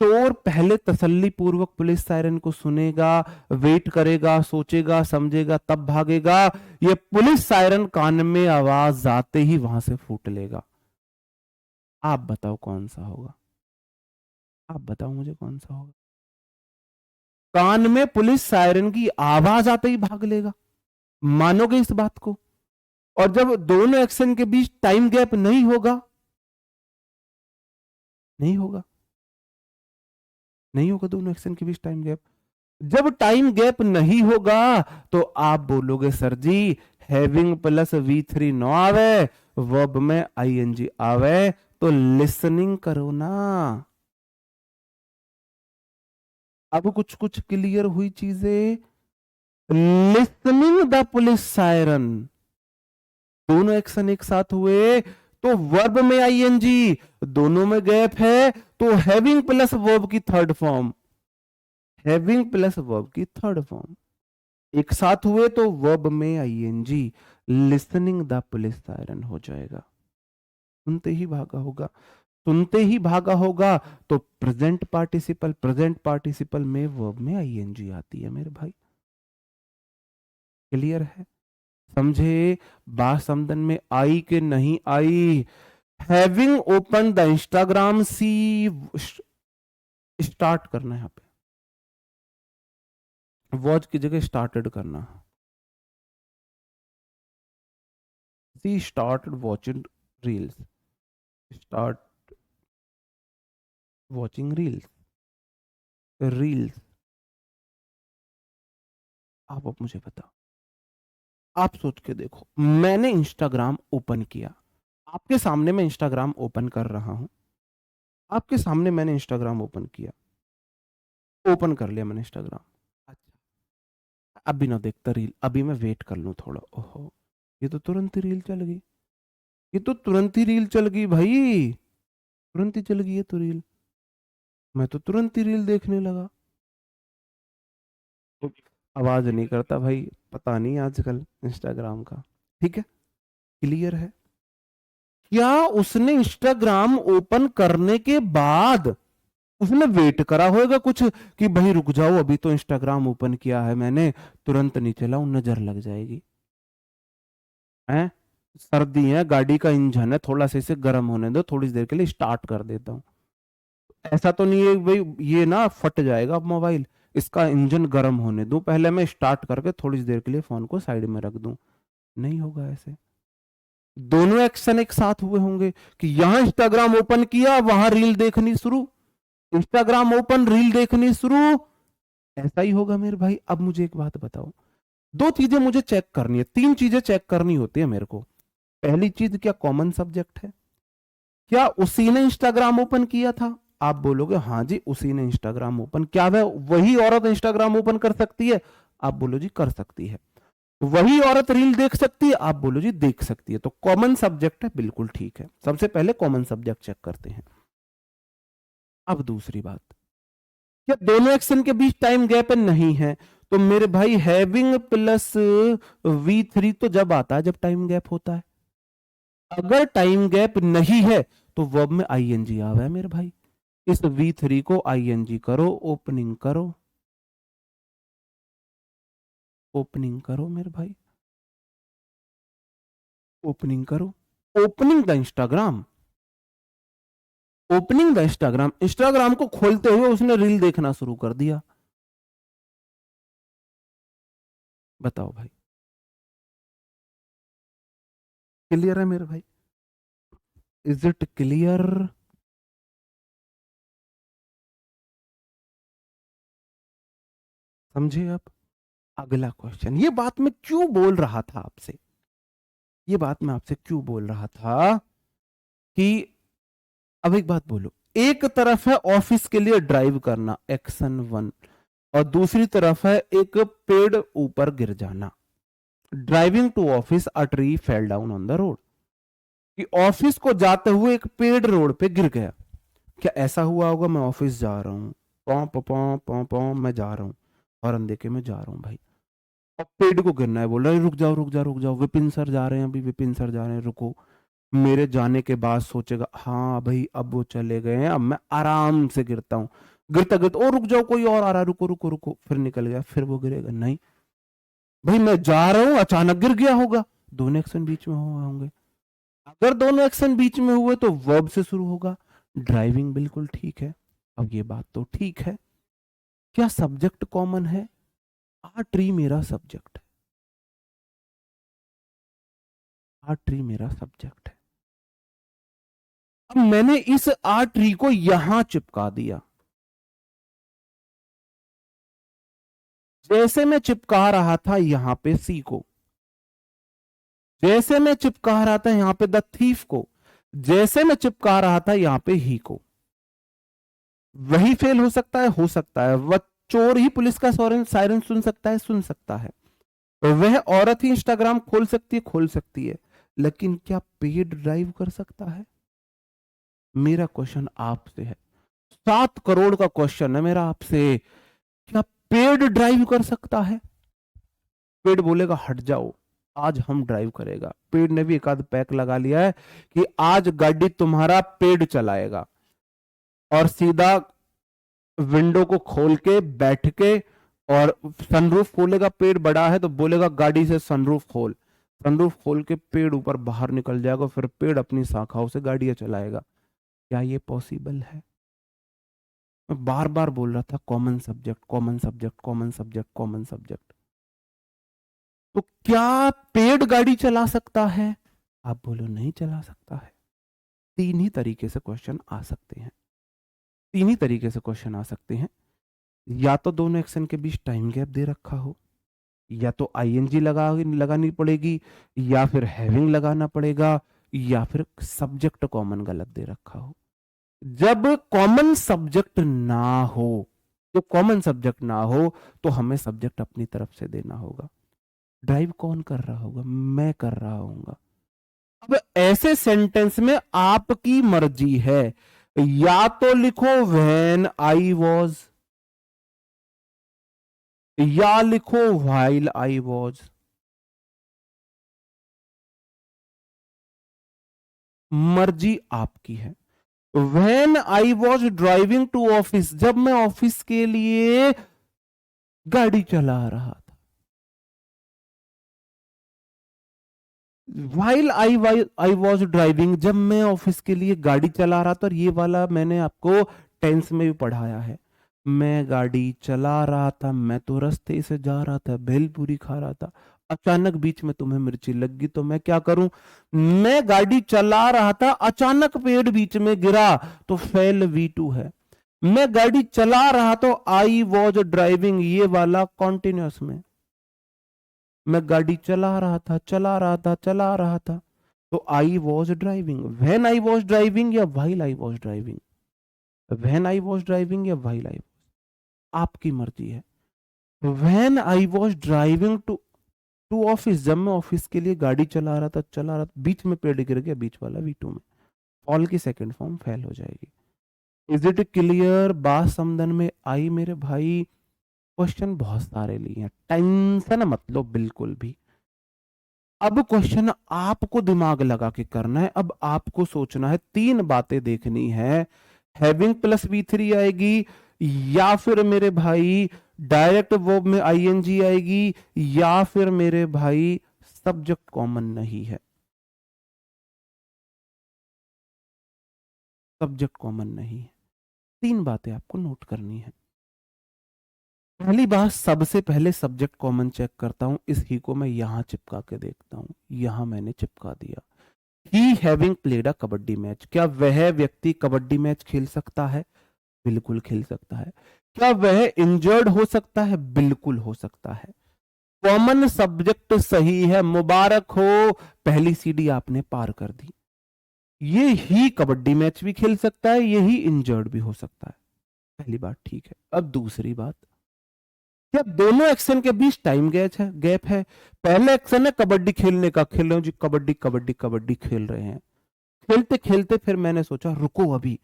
चोर पहले तसल्ली पूर्वक पुलिस सायरन को सुनेगा, वेट करेगा, सोचेगा समझेगा तब भागेगा। ये पुलिस सायरन कान में आवाज आते ही वहां से फूट लेगा। आप बताओ कौन सा होगा? आप बताओ मुझे कौन सा होगा? कान में पुलिस सायरन की आवाज आते ही भाग लेगा। मानोगे इस बात को? और जब दोनों एक्शन के बीच टाइम गैप नहीं होगा, नहीं होगा, नहीं होगा दोनों एक्शन के बीच टाइम गैप। जब टाइम गैप नहीं होगा तो आप बोलोगे सर जी हैविंग प्लस V3 नो आवे, वर्ब में ING आवे, तो लिसनिंग करो ना। अब कुछ कुछ क्लियर हुई चीजें। लिसनिंग द पुलिस सायरन, दोनों एक्शन एक साथ हुए तो वर्ब में ING, दोनों में गैप है तो हैविंग प्लस वर्ब की third form, having plus verb की थर्ड फॉर्म। एक साथ हुए तो वर्ब में ING, listening the police siren हो जाएगा। सुनते ही भागा होगा, सुनते ही भागा होगा तो प्रेजेंट पार्टिसिपल, प्रेजेंट पार्टिसिपल में वर्ब में ING आती है मेरे भाई। क्लियर है? समझे? बात समझन में आई कि नहीं आई? Having open the Instagram, see start करना है यहाँ पे, वॉच की जगह स्टार्टेड करना, see started watching reels, start watching reels, reels. आप मुझे बताओ, आप सोच के देखो, मैंने इंस्टाग्राम ओपन किया, आपके सामने मैं इंस्टाग्राम ओपन कर रहा हूं, आपके सामने मैंने इंस्टाग्राम ओपन किया, ओपन कर लिया मैंने इंस्टाग्राम। अच्छा, अभी ना देखता रील, अभी मैं वेट कर लूं थोड़ा। ओहो, ये तो तुरंत ही रील चल गई, ये तो तुरंत ही रील चल गई भाई, तुरंत ही चल गई है तो रील, मैं तो तुरंत ही रील देखने लगा। तो आवाज नहीं करता भाई, पता नहीं आजकल इंस्टाग्राम का। ठीक है, क्लियर है। क्या उसने इंस्टाग्राम ओपन करने के बाद उसने वेट करा होगा कुछ कि भाई रुक जाओ, अभी तो इंस्टाग्राम ओपन किया है मैंने, तुरंत नहीं चलाऊं, नजर लग जाएगी। हैं, सर्दी है, गाड़ी का इंजन है, थोड़ा सा इसे गर्म होने दो, थोड़ी देर के लिए स्टार्ट कर देता हूँ। ऐसा तो नहीं है भाई ये ना फट जाएगा मोबाइल, इसका इंजन गर्म होने दूं, पहले मैं स्टार्ट करके थोड़ी देर के लिए फोन को साइड में रख दूं। नहीं होगा ऐसे, दोनों एक्शन एक साथ हुए होंगे कि यहां इंस्टाग्राम ओपन किया, वहां रील देखनी शुरू, इंस्टाग्राम ओपन, रील देखनी शुरू, ऐसा ही होगा मेरे भाई। अब मुझे एक बात बताओ, दो चीजें मुझे चेक करनी है, तीन चीजें चेक करनी होती है मेरे को। पहली चीज, क्या कॉमन सब्जेक्ट है, क्या उसी ने इंस्टाग्राम ओपन किया था? आप बोलोगे हाँ जी उसी ने इंस्टाग्राम ओपन, क्या वह वही औरत इंस्टाग्राम ओपन कर सकती है? आप बोलो जी कर सकती है। वही औरत रील देख सकती है? आप बोलो जी देख सकती है। तो कॉमन सब्जेक्ट है, बिल्कुल ठीक है, सबसे पहले कॉमन सब्जेक्ट चेक करते हैं। अब दूसरी बात, क्या दोनों एक्शन के बीच टाइम गैप नहीं है? तो मेरे भाई हैविंग प्लस V3 तो जब आता है जब टाइम गैप होता है, अगर टाइम गैप नहीं है तो वर्ब में आईएनजी आ रहा है मेरे भाई, इस V3 को आईएनजी करो, ओपनिंग करो, ओपनिंग करो मेरे भाई, ओपनिंग करो, opening the Instagram, opening the Instagram, Instagram को खोलते हुए उसने रील देखना शुरू कर दिया। बताओ भाई, क्लियर है मेरे भाई? Is it clear? समझे आप? अगला क्वेश्चन, ये बात मैं क्यों बोल रहा था आपसे, ये बात मैं आपसे क्यों बोल रहा था कि अब एक बात बोलो, एक तरफ है ऑफिस के लिए ड्राइव करना, एक्शन 1, और दूसरी तरफ है एक पेड़ ऊपर गिर जाना, driving to office a tree fell down on the road, कि ऑफिस को जाते हुए एक पेड़ रोड पे गिर गया। क्या ऐसा हुआ होगा, मैं ऑफिस जा रहा हूँ, पौ पौ पौ पौ पौ मैं जा रहा हूँ, हॉर्न देके मैं जा रहा हूँ भाई, अब पेड़ को गिरना है, बोल रहा है रुक जाओ रुक जाओ रुक जाओ, विपिन सर जा रहे हैं, अभी विपिन सर जा रहे हैं, रुको। मेरे जाने के बाद सोचेगा हाँ भाई अब वो चले गए हैं, अब मैं आराम से गिरता हूँ, गिरता गिरता ओ रुक जाओ कोई और आ रहा है, रुको रुको रुको, फिर निकल गया, फिर वो गिरेगा नहीं भाई, मैं जा रहा हूं अचानक गिर गया होगा, दोनों एक्शन बीच में हुए होंगे, अगर दोनों एक्शन बीच में हुए तो वर्ब से शुरू होगा, ड्राइविंग बिल्कुल ठीक है। अब ये बात तो ठीक है, क्या सब्जेक्ट कॉमन है? आ ट्री मेरा सब्जेक्ट है, आ ट्री मेरा सब्जेक्ट है, अब मैंने इस आ ट्री को यहां चिपका दिया, जैसे मैं चिपका रहा था यहां पे सी को, जैसे मैं चिपका रहा था यहां पे द थीफ को, जैसे मैं चिपका रहा था यहां पे ही को, वही फेल हो सकता है, हो सकता है, वह चोर ही पुलिस का सायरन सुन सकता है, सुन सकता है, वह औरत ही इंस्टाग्राम खोल सकती है, खोल सकती है, लेकिन क्या पेड ड्राइव कर सकता है? मेरा क्वेश्चन आपसे है, 7 करोड़ का क्वेश्चन है मेरा आपसे, क्या पेड ड्राइव कर सकता है? पेड बोलेगा हट जाओ, आज हम ड्राइव करेगा, पेड ने भी एक आध पैक लगा लिया है कि आज गाड़ी तुम्हारा पेड चलाएगा, और सीधा विंडो को खोल के बैठ के, और सनरूफ खोलेगा, पेड़ बड़ा है तो बोलेगा गाड़ी से सनरूफ खोल, सनरूफ खोल के पेड़ ऊपर बाहर निकल जाएगा, फिर पेड़ अपनी शाखाओं से गाड़ियां चलाएगा। क्या ये पॉसिबल है? मैं बार बार बोल रहा था common subject, common subject, common subject, common subject. तो क्या पेड़ गाड़ी चला सकता है? आप बोलो नहीं चला सकता है। तीन ही तरीके से क्वेश्चन आ सकते हैं, तीन ही तरीके से क्वेश्चन आ सकते हैं। या तो दोनों एक्शन के बीच टाइम गैप दे रखा हो, या तो आईएनजी लगानी पड़ेगी, या फिर हैविंग लगाना पड़ेगा, या फिर सब्जेक्ट कॉमन गलत दे रखा हो। जब कॉमन सब्जेक्ट ना हो, तो कॉमन सब्जेक्ट ना हो तो हमें सब्जेक्ट अपनी तरफ से देना होगा। ड्राइव कौन कर रहा होगा? मैं कर रहा हूंगा। अब ऐसे सेंटेंस में आपकी मर्जी है, या तो लिखो व्हेन आई वॉज, या लिखो व्हाइल आई वॉज। मर्जी आपकी है। When I was driving to office, जब मैं ऑफिस के लिए गाड़ी चला रहा था। व्हाइल आई वॉज ड्राइविंग, जब मैं ऑफिस के लिए गाड़ी चला रहा था। और ये वाला मैंने आपको टेंस में भी पढ़ाया है। मैं गाड़ी चला रहा था, मैं तो रास्ते से जा रहा था, भेलपूरी खा रहा था, अचानक बीच में तुम्हें मिर्ची लग गई, तो मैं क्या करूं? मैं गाड़ी चला रहा था, अचानक पेड़ बीच में गिरा, तो फेल V2 है। मैं गाड़ी चला रहा तो आई वॉज ड्राइविंग, ये वाला कॉन्टिन्यूस में। मैं गाड़ी चला रहा था, चला रहा था, चला रहा था, तो I was driving. When I was driving या while I was driving? When I was driving या व्हाइल आई, आपकी मर्जी है। When I was driving to to office, जब मैं ऑफिस के लिए गाड़ी चला रहा था, बीच में पेड़ गिर गया, बीच वाला V2 में। ऑल की सेकंड फॉर्म फेल हो जाएगी। Is it clear? बात समझन में आई मेरे भाई? क्वेश्चन बहुत सारे लिए हैं, टेंशन मत लो बिल्कुल भी। अब क्वेश्चन आपको दिमाग लगा के करना है। अब आपको सोचना है, तीन बातें देखनी है। हैविंग प्लस V3 आएगी, या फिर मेरे भाई डायरेक्ट वर्ब में आईएनजी आएगी, या फिर मेरे भाई सब्जेक्ट कॉमन नहीं है। सब्जेक्ट कॉमन नहीं है। तीन बातें आपको नोट करनी है। पहली बात, सबसे पहले सब्जेक्ट कॉमन चेक करता हूं। इस ही को मैं यहां चिपका के देखता हूं। यहां मैंने चिपका दिया। ही having played a kabaddi match, क्या वह व्यक्ति कबड्डी मैच खेल सकता है? बिल्कुल खेल सकता है। क्या वह इंजर्ड हो सकता है? बिल्कुल हो सकता है। कॉमन सब्जेक्ट सही है, मुबारक हो, पहली सीढ़ी आपने पार कर दी। ये ही कबड्डी मैच भी खेल सकता है, यही इंजर्ड भी हो सकता है। पहली बात ठीक है। अब दूसरी बात, क्या दोनों एक्शन के बीच टाइम गैप है? पहले एक्शन है कबड्डी खेलने का, खेल रहे हो जी, कबड्डी कबड्डी कबड्डी खेल रहे हैं। खेलते खेलते फिर मैंने सोचा रुको, अभी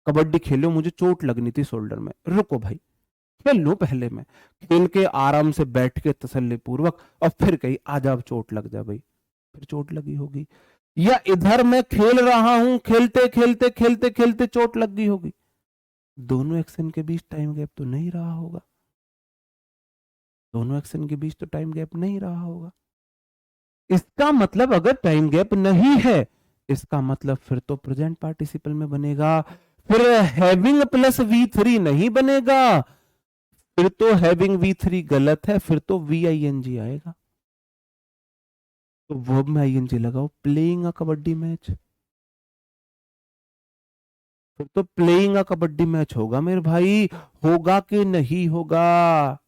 कबड्डी खेलो, मुझे चोट लगनी थी शोल्डर में, रुको भाई खेल लो पहले। मैं खेल के आराम से बैठ के तसल्ली पूर्वक, और फिर कही आजा अब चोट लग जा भाई, फिर चोट लगी होगी। या इधर मैं खेल रहा हूं, खेलते खेलते खेलते खेलते चोट लग गई होगी। दोनों एक्शन के बीच टाइम गैप तो नहीं रहा होगा। दोनों एक्शन के बीच तो टाइम गैप नहीं रहा होगा। इसका मतलब अगर टाइम गैप नहीं है, इसका मतलब फिर तो प्रेजेंट पार्टिसिपल में बनेगा। फिर हैविंग प्लस V3 नहीं बनेगा, फिर तो हैविंग V3 गलत है, फिर तो VING आएगा। तो वर्ब में ING लगाओ, प्लेइंग अ कबड्डी मैच। फिर तो प्लेइंग अ कबड्डी मैच होगा मेरे भाई। होगा कि नहीं होगा?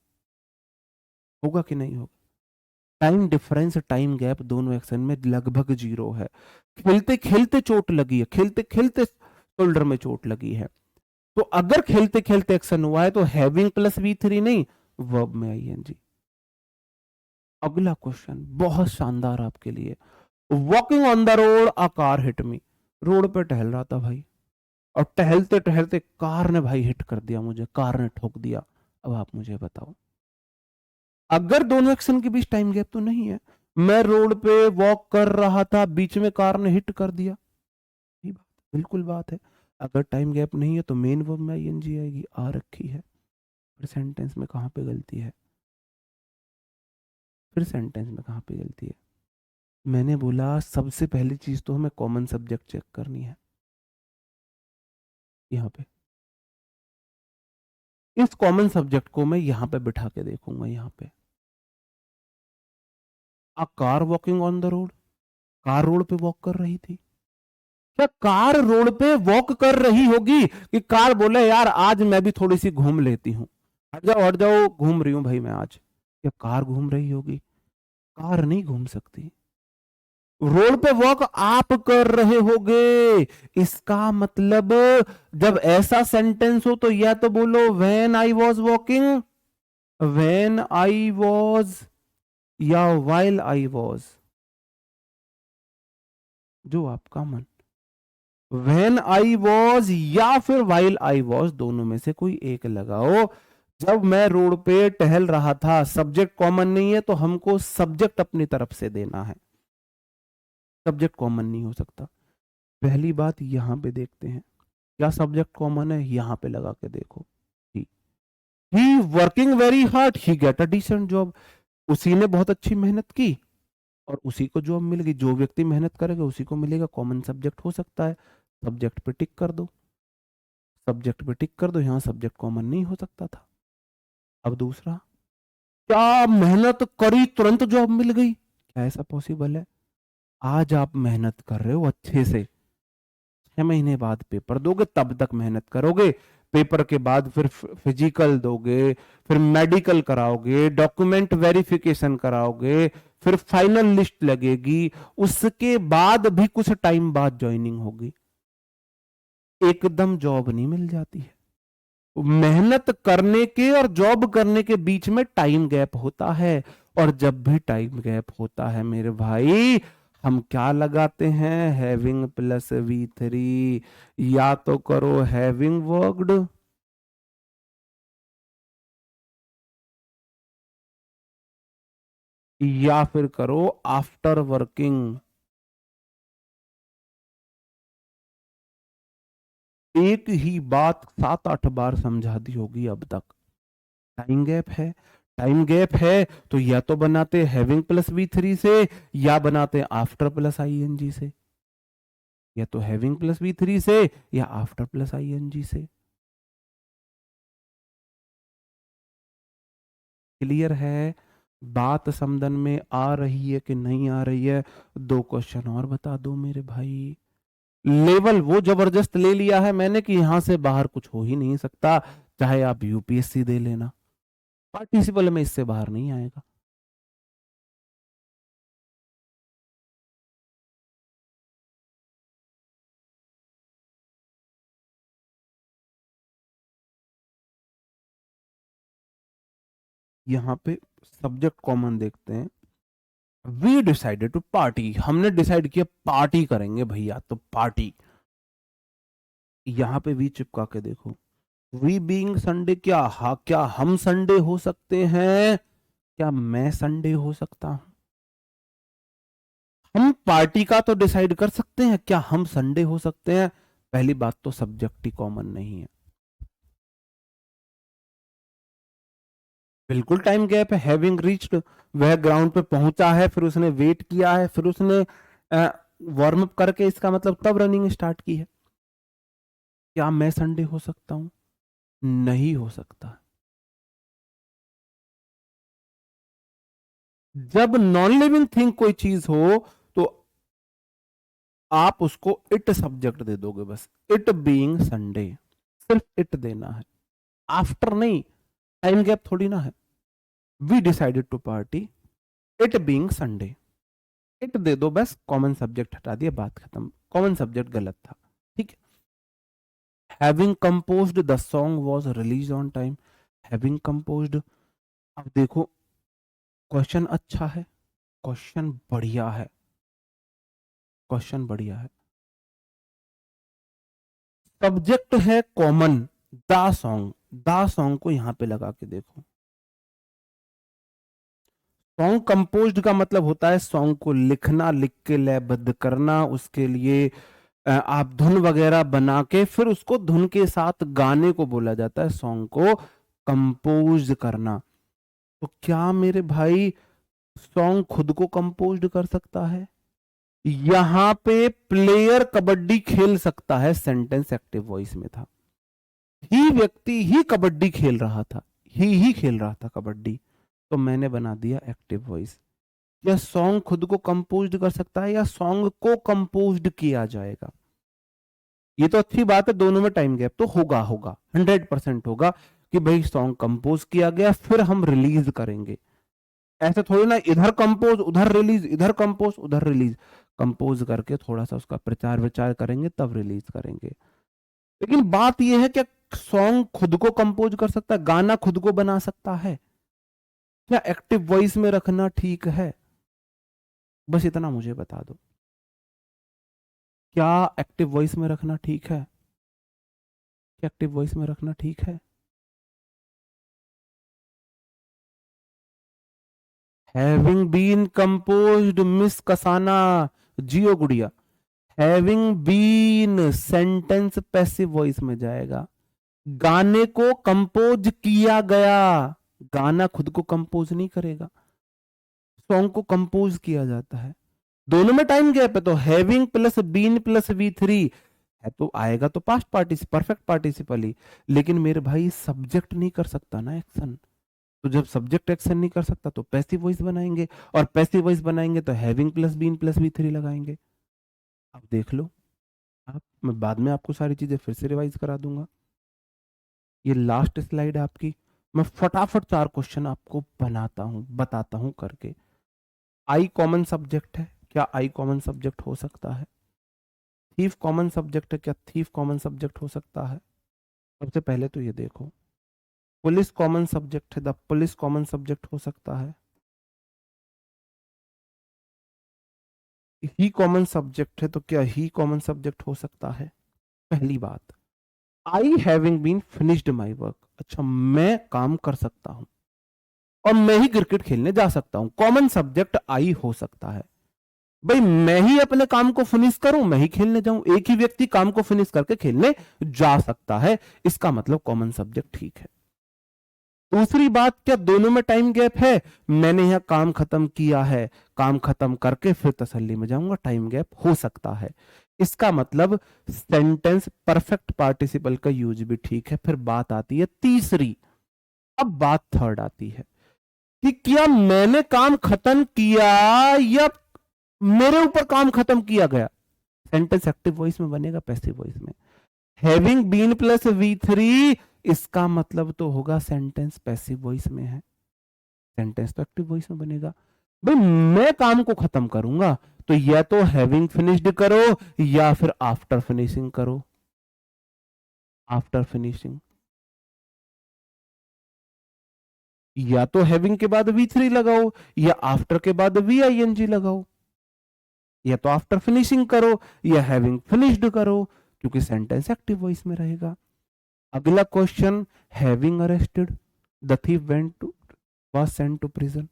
होगा कि नहीं होगा? टाइम डिफरेंस, टाइम गैप दोनों एक्शन में लगभग 0 है। खेलते खेलते चोट लगी है, खेलते खेलते शोल्डर में चोट लगी है। तो अगर खेलते खेलते एक्शन हुआ है तो हैविंग प्लस V3 नहीं, वर्ब में ING। अगला क्वेश्चन बहुत शानदार आपके लिए। Walking on the road a car hit me, road पे टहल रहा था भाई, और टहलते टहलते कार ने भाई हिट कर दिया मुझे, कार ने ठोक दिया। अब आप मुझे बताओ, अगर दोनों एक्शन के बीच टाइम गैप तो नहीं है, मैं रोड पे वॉक कर रहा था, बीच में कार ने हिट कर दिया, ये बात बिल्कुल बात है। अगर टाइम गैप नहीं है तो मेन वर्ब में ING आएगी, आ रखी है। फिर सेंटेंस में कहां पे गलती है? फिर सेंटेंस में कहां पे गलती है? मैंने बोला सबसे पहली चीज तो हमें कॉमन सब्जेक्ट चेक करनी है यहाँ पे। इस कॉमन सब्जेक्ट को मैं यहाँ पे बिठा के देखूंगा। यहाँ पे a car walking on the road, car road पे वॉक कर रही थी। क्या कार रोड पे वॉक कर रही होगी कि कार बोले यार आज मैं भी थोड़ी सी घूम लेती हूँ, हट जाओ घूम रही हूं भाई मैं आज। क्या कार घूम रही होगी? कार नहीं घूम सकती। रोड पे वॉक आप कर रहे होगे, इसका मतलब जब ऐसा सेंटेंस हो तो या तो बोलो when I was walking, when I was, या व्हाइल आई वॉज, जो आपका मन। व्हेन आई वॉज या फिर व्हाइल आई वॉज, दोनों में से कोई एक लगाओ। जब मैं रोड पे टहल रहा था, सब्जेक्ट कॉमन नहीं है तो हमको सब्जेक्ट अपनी तरफ से देना है। सब्जेक्ट कॉमन नहीं हो सकता। पहली बात यहां पे देखते हैं क्या सब्जेक्ट कॉमन है, यहां पे लगा के देखो। He working very hard, he get a decent job. उसी ने बहुत अच्छी मेहनत की और उसी को जॉब मिल गई। जो व्यक्ति मेहनत करेगा उसी को मिलेगा। कॉमन सब्जेक्ट हो सकता है, सब्जेक्ट पे टिक कर दो। सब्जेक्ट पे टिक कर दो, यहां सब्जेक्ट कॉमन नहीं हो सकता था। अब दूसरा, क्या मेहनत करी तुरंत जॉब मिल गई? क्या ऐसा पॉसिबल है? आज आप मेहनत कर रहे हो अच्छे से, 6 महीने बाद पेपर दोगे, तब तक मेहनत करोगे। पेपर के बाद फिर फिजिकल दोगे, फिर मेडिकल कराओगे, डॉक्यूमेंट वेरिफिकेशन कराओगे, फिर फाइनल लिस्ट लगेगी, उसके बाद भी कुछ टाइम बाद ज्वाइनिंग होगी। एकदम जॉब नहीं मिल जाती है। मेहनत करने के और जॉब करने के बीच में टाइम गैप होता है। और जब भी टाइम गैप होता है मेरे भाई, हम क्या लगाते हैं? Having plus V3। या तो करो हैविंग वर्कड, या फिर करो आफ्टर वर्किंग। एक ही बात 7-8 बार समझा दी होगी अब तक। टाइम गैप है, टाइम गैप है तो या तो बनाते हैविंग प्लस V3 से, या बनाते आफ्टर प्लस ING से। या तो हैविंग प्लस V3 से या आफ्टर प्लस ING से। क्लियर है? बात समझन में आ रही है कि नहीं आ रही है? 2 क्वेश्चन और बता दो मेरे भाई। लेवल वो जबरदस्त ले लिया है मैंने कि यहां से बाहर कुछ हो ही नहीं सकता, चाहे आप UPSC दे लेना, पार्टिसिपल में इससे बाहर नहीं आएगा। यहाँ पे सब्जेक्ट कॉमन देखते हैं। वी डिसाइडेड टू पार्टी, हमने डिसाइड किया पार्टी करेंगे भैया, तो पार्टी। यहाँ पे वी चिपका के देखो। वी बीइंग संडे, क्या हम संडे हो सकते हैं? क्या मैं संडे हो सकता हूं? हम पार्टी का तो डिसाइड कर सकते हैं, क्या हम संडे हो सकते हैं? पहली बात तो सब्जेक्ट ही कॉमन नहीं है। बिल्कुल टाइम गैप है। हैविंग रीच्ड, वह ग्राउंड पे पहुंचा है, फिर उसने वेट किया है, फिर उसने वार्म अप करके, इसका मतलब तब रनिंग स्टार्ट की है। क्या मैं संडे हो सकता हूं? नहीं हो सकता। जब नॉन लिविंग थिंग कोई चीज हो तो आप उसको इट सब्जेक्ट दे दोगे, बस इट बीइंग संडे, सिर्फ इट देना है, आफ्टर नहीं। टाइम गैप थोड़ी ना है। We decided to party, it being Sunday, it दे दो बस, कॉमन सब्जेक्ट हटा दिया, बात खत्म। कॉमन सब्जेक्ट गलत था, ठीक है। Having composed the song was release on time, having composed. अब देखो क्वेश्चन अच्छा है, क्वेश्चन बढ़िया है, क्वेश्चन बढ़िया है। सब्जेक्ट है common, the song, the song को यहां पे लगा के देखो। सॉन्ग कंपोज्ड का मतलब होता है सॉन्ग को लिखना, लिख के लयबद्ध करना, उसके लिए आप धुन वगैरह बना के फिर उसको धुन के साथ गाने को बोला जाता है सॉन्ग को कंपोज करना। तो क्या मेरे भाई सॉन्ग खुद को कंपोज्ड कर सकता है? यहां पे प्लेयर कबड्डी खेल सकता है, सेंटेंस एक्टिव वॉइस में था। ही व्यक्ति ही कबड्डी खेल रहा था, ही खेल रहा था कबड्डी, तो मैंने बना दिया एक्टिव वॉइस। या सॉन्ग खुद को कंपोज कर सकता है या सॉन्ग को कंपोज किया जाएगा। ये तो अच्छी बात है, दोनों में टाइम गैप तो होगा 100% होगा कि भाई सॉन्ग कंपोज किया गया फिर हम रिलीज करेंगे। ऐसे थोड़ी ना इधर कंपोज उधर रिलीज, इधर कंपोज उधर रिलीज। कंपोज करके थोड़ा सा उसका प्रचार विचार करेंगे तब रिलीज करेंगे। लेकिन बात यह है क्या सॉन्ग खुद को कंपोज कर सकता है, गाना खुद को बना सकता है, क्या एक्टिव वॉइस में रखना ठीक है? बस इतना मुझे बता दो, क्या एक्टिव वॉइस में रखना ठीक है? क्या एक्टिव वॉइस में रखना ठीक है? Having been composed Miss Kasana, जियो गुड़िया, having been sentence passive voice में जाएगा। गाने को कंपोज किया गया, गाना खुद को कंपोज नहीं करेगा, सॉन्ग को कंपोज किया जाता है। दोनों में टाइम गैप है, तो having plus been plus V3 है तो आएगा तो पास्ट पार्टिसिपल, परफेक्ट पार्टिसिपल ही। लेकिन मेरे भाई सब्जेक्ट नहीं कर सकता ना एक्शन, तो जब सब्जेक्ट एक्शन नहीं कर सकता तो पैसिव वॉइस बनाएंगे, और पैसिव वॉइस बनाएंगे तो having plus been plus V3 लगाएंगे। अब देख लो आप, मैं बाद में आपको सारी चीजें फिर से रिवाइज करा दूंगा। ये लास्ट स्लाइड है आपकी, मैं फटाफट 4 क्वेश्चन आपको बनाता हूं, बताता हूं करके। आई कॉमन सब्जेक्ट है, क्या आई कॉमन सब्जेक्ट हो सकता है? थीफ कॉमन सब्जेक्ट है, क्या थीफ कॉमन सब्जेक्ट हो सकता है? सबसे पहले तो ये देखो, पुलिस कॉमन सब्जेक्ट है, द पुलिस कॉमन सब्जेक्ट हो सकता है। ही कॉमन सब्जेक्ट है, तो क्या ही कॉमन सब्जेक्ट हो सकता है? पहली बात, I having been finished my work, अच्छा मैं काम कर सकता हूं और मैं ही क्रिकेट खेलने जा सकता हूं, कॉमन सब्जेक्ट आई हो सकता है। भाई मैं ही अपने काम को फिनिश करूं, मैं ही खेलने जाऊं, एक ही व्यक्ति काम को फिनिश करके खेलने जा सकता है, इसका मतलब कॉमन सब्जेक्ट ठीक है। दूसरी बात, क्या दोनों में टाइम गैप है? मैंने यहां काम खत्म किया है, काम खत्म करके फिर तसल्ली में जाऊंगा, टाइम गैप हो सकता है, इसका मतलब सेंटेंस परफेक्ट पार्टिसिपल का यूज भी ठीक है। फिर बात आती है तीसरी, अब बात थर्ड आती है कि क्या मैंने काम खत्म किया या मेरे ऊपर काम खत्म किया गया। सेंटेंस एक्टिव वॉइस में बनेगा, पैसिव वॉइस में। हैविंग बीन प्लस V3, इसका मतलब तो होगा सेंटेंस पैसिव वॉइस में है, सेंटेंस तो एक्टिव वॉइस में बनेगा। भाई मैं काम को खत्म करूंगा तो या तो हैविंग फिनिश्ड करो या फिर आफ्टर फिनिशिंग करो, आफ्टर फिनिशिंग, या तो हैविंग के बाद V3 लगाओ या आफ्टर के बाद VING लगाओ, या तो आफ्टर फिनिशिंग करो या हैविंग फिनिश्ड करो, क्योंकि सेंटेंस एक्टिव वॉइस में रहेगा। अगला question, having arrested the thief went to was sent to prison.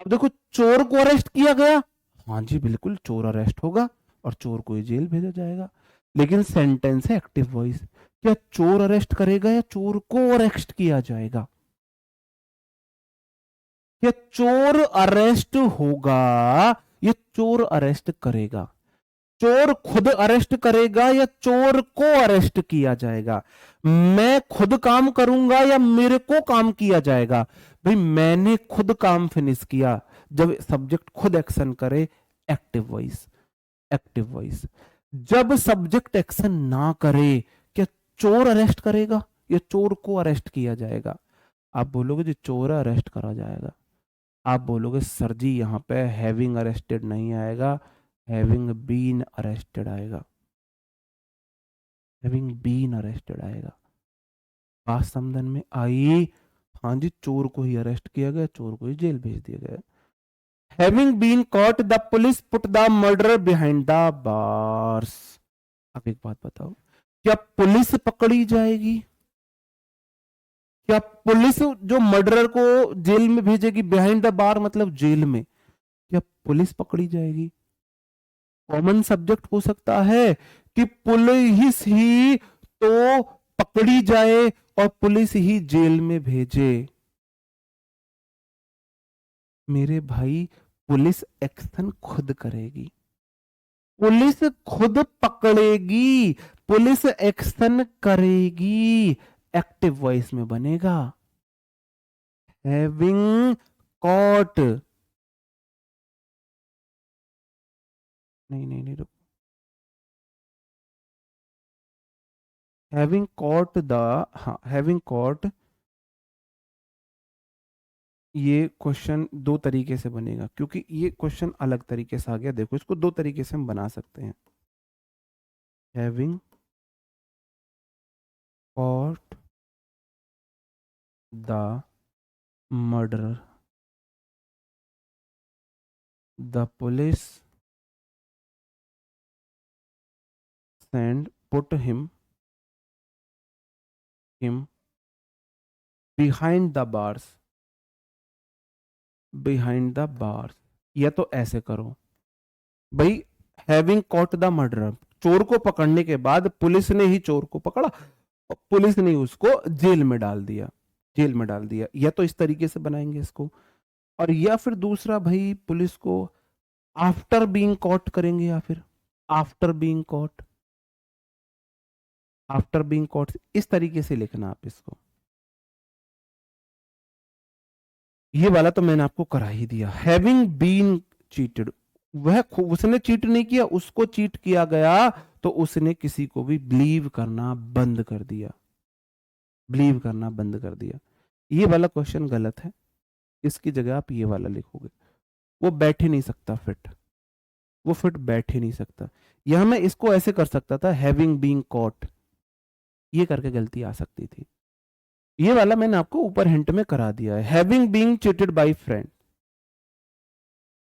अब देखो चोर को अरेस्ट किया गया, हाँ जी बिल्कुल चोर अरेस्ट होगा और चोर को जेल भेजा जाएगा, लेकिन सेंटेंस है एक्टिव वॉइस, क्या चोर अरेस्ट करेगा या चोर को अरेस्ट किया जाएगा? क्या चोर अरेस्ट होगा या चोर अरेस्ट करेगा? चोर खुद अरेस्ट करेगा या चोर को अरेस्ट किया जाएगा? मैं खुद काम करूंगा या मेरे को काम किया जाएगा? भाई मैंने खुद काम फिनिश किया, जब सब्जेक्ट खुद एक्शन करे एक्टिव वॉइस, एक्टिव वॉइस। जब सब्जेक्ट एक्शन ना करे, क्या चोर अरेस्ट करेगा या चोर को अरेस्ट किया जाएगा? आप बोलोगे जी चोर अरेस्ट करा जाएगा, आप बोलोगे सर जी यहाँ पे हैविंग अरेस्टेड नहीं आएगा, हैविंग बीन अरेस्टेड आएगा, हैविंग बीन अरेस्टेड आएगा। बात समझन में आई? हाँ जी चोर को ही अरेस्ट किया गया, चोर को ही जेल भेज दिया गया। Having been caught the police put the murder behind the bars. अब एक बात बताओ, क्या पुलिस पकड़ी जाएगी? क्या पुलिस जो मर्डरर को जेल में भेजेगी, बिहाइंड द बार मतलब जेल में, क्या पुलिस पकड़ी जाएगी? कॉमन सब्जेक्ट हो सकता है कि पुलिस ही तो पकड़ी जाए और पुलिस ही जेल में भेजे। मेरे भाई पुलिस एक्शन खुद करेगी, पुलिस खुद पकड़ेगी, पुलिस एक्शन करेगी, एक्टिव वॉइस में बनेगा हैविंग कॉट। नहीं नहीं नहीं, रुक, हैविंग कॉट द, हाँ हैविंग कॉट, ये क्वेश्चन दो तरीके से बनेगा क्योंकि ये क्वेश्चन अलग तरीके से आ गया। देखो इसको दो तरीके से हम बना सकते हैं, having caught the murder, the police send put him behind the bars, behind the bars. या तो ऐसे करो भाई, हैविंग कॉट द मर्डरर, चोर को पकड़ने के बाद पुलिस ने ही चोर को पकड़ा और पुलिस ने उसको जेल में डाल दिया, जेल में डाल दिया। या तो इस तरीके से बनाएंगे इसको, और या फिर दूसरा भाई पुलिस को आफ्टर बीइंग कॉट करेंगे, या फिर after being caught, after being caught, इस तरीके से लिखना आप इसको। ये वाला तो मैंने आपको करा ही दिया, हैविंग बीन चीटेड, वह उसने चीट नहीं किया, उसको चीट किया गया, तो उसने किसी को भी बिलीव करना बंद कर दिया, बिलीव करना बंद कर दिया। ये वाला क्वेश्चन गलत है, इसकी जगह आप ये वाला लिखोगे, वो बैठ ही नहीं सकता फिट, वो फिट बैठ ही नहीं सकता। यहां मैं इसको ऐसे कर सकता था, हैविंग बीइंग कॉट, ये करके गलती आ सकती थी। ये वाला मैंने आपको ऊपर हिंट में करा दिया है, having being cheated by friend,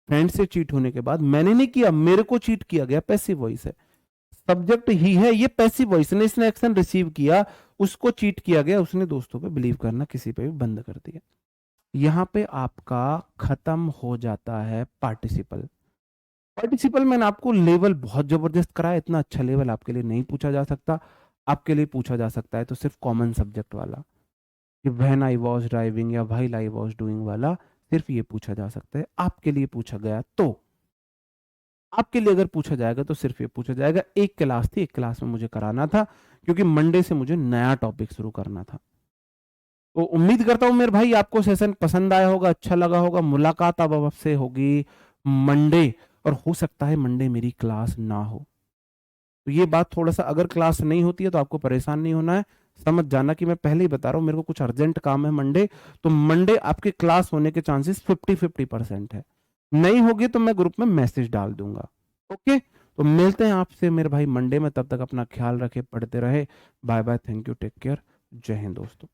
friend से चीट होने के बाद, मैंने नहीं किया, मेरे को चीट किया गया, पैसिव वॉइस है, सब्जेक्ट ही है, ये पैसिव वॉइस ने, इसने एक्शन रिसीव किया, उसको चीट किया गया, उसने दोस्तों पे बिलीव करना किसी पे भी बंद कर दिया। यहां पे आपका खत्म हो जाता है पार्टिसिपल। पार्टिसिपल मैंने आपको लेवल बहुत जबरदस्त कराया, इतना अच्छा लेवल आपके लिए नहीं पूछा जा सकता। आपके लिए पूछा जा सकता है तो सिर्फ कॉमन सब्जेक्ट वाला, कि व्हेन आई वॉज ड्राइविंग या व्हाइल आई वॉज डूइंग वाला, सिर्फ ये पूछा जा सकता है। आपके लिए पूछा गया तो, आपके लिए अगर पूछा जाएगा तो सिर्फ ये पूछा जाएगा। एक क्लास थी, एक क्लास में मुझे कराना था क्योंकि मंडे से मुझे नया टॉपिक शुरू करना था। तो उम्मीद करता हूं मेरे भाई आपको सेशन पसंद आया होगा, अच्छा लगा होगा। मुलाकात अब आपसे होगी मंडे, और हो सकता है मंडे मेरी क्लास ना हो, तो ये बात थोड़ा सा, अगर क्लास नहीं होती है तो आपको परेशान नहीं होना है, समझ जाना कि मैं पहले ही बता रहा हूं मेरे को कुछ अर्जेंट काम है मंडे, तो मंडे आपके क्लास होने के चांसेस 50-50% है। नहीं होगी तो मैं ग्रुप में मैसेज डाल दूंगा। ओके, तो मिलते हैं आपसे मेरे भाई मंडे में, तब तक अपना ख्याल रखे, पढ़ते रहे। Bye bye, thank you, take care, जय हिंद दोस्तों।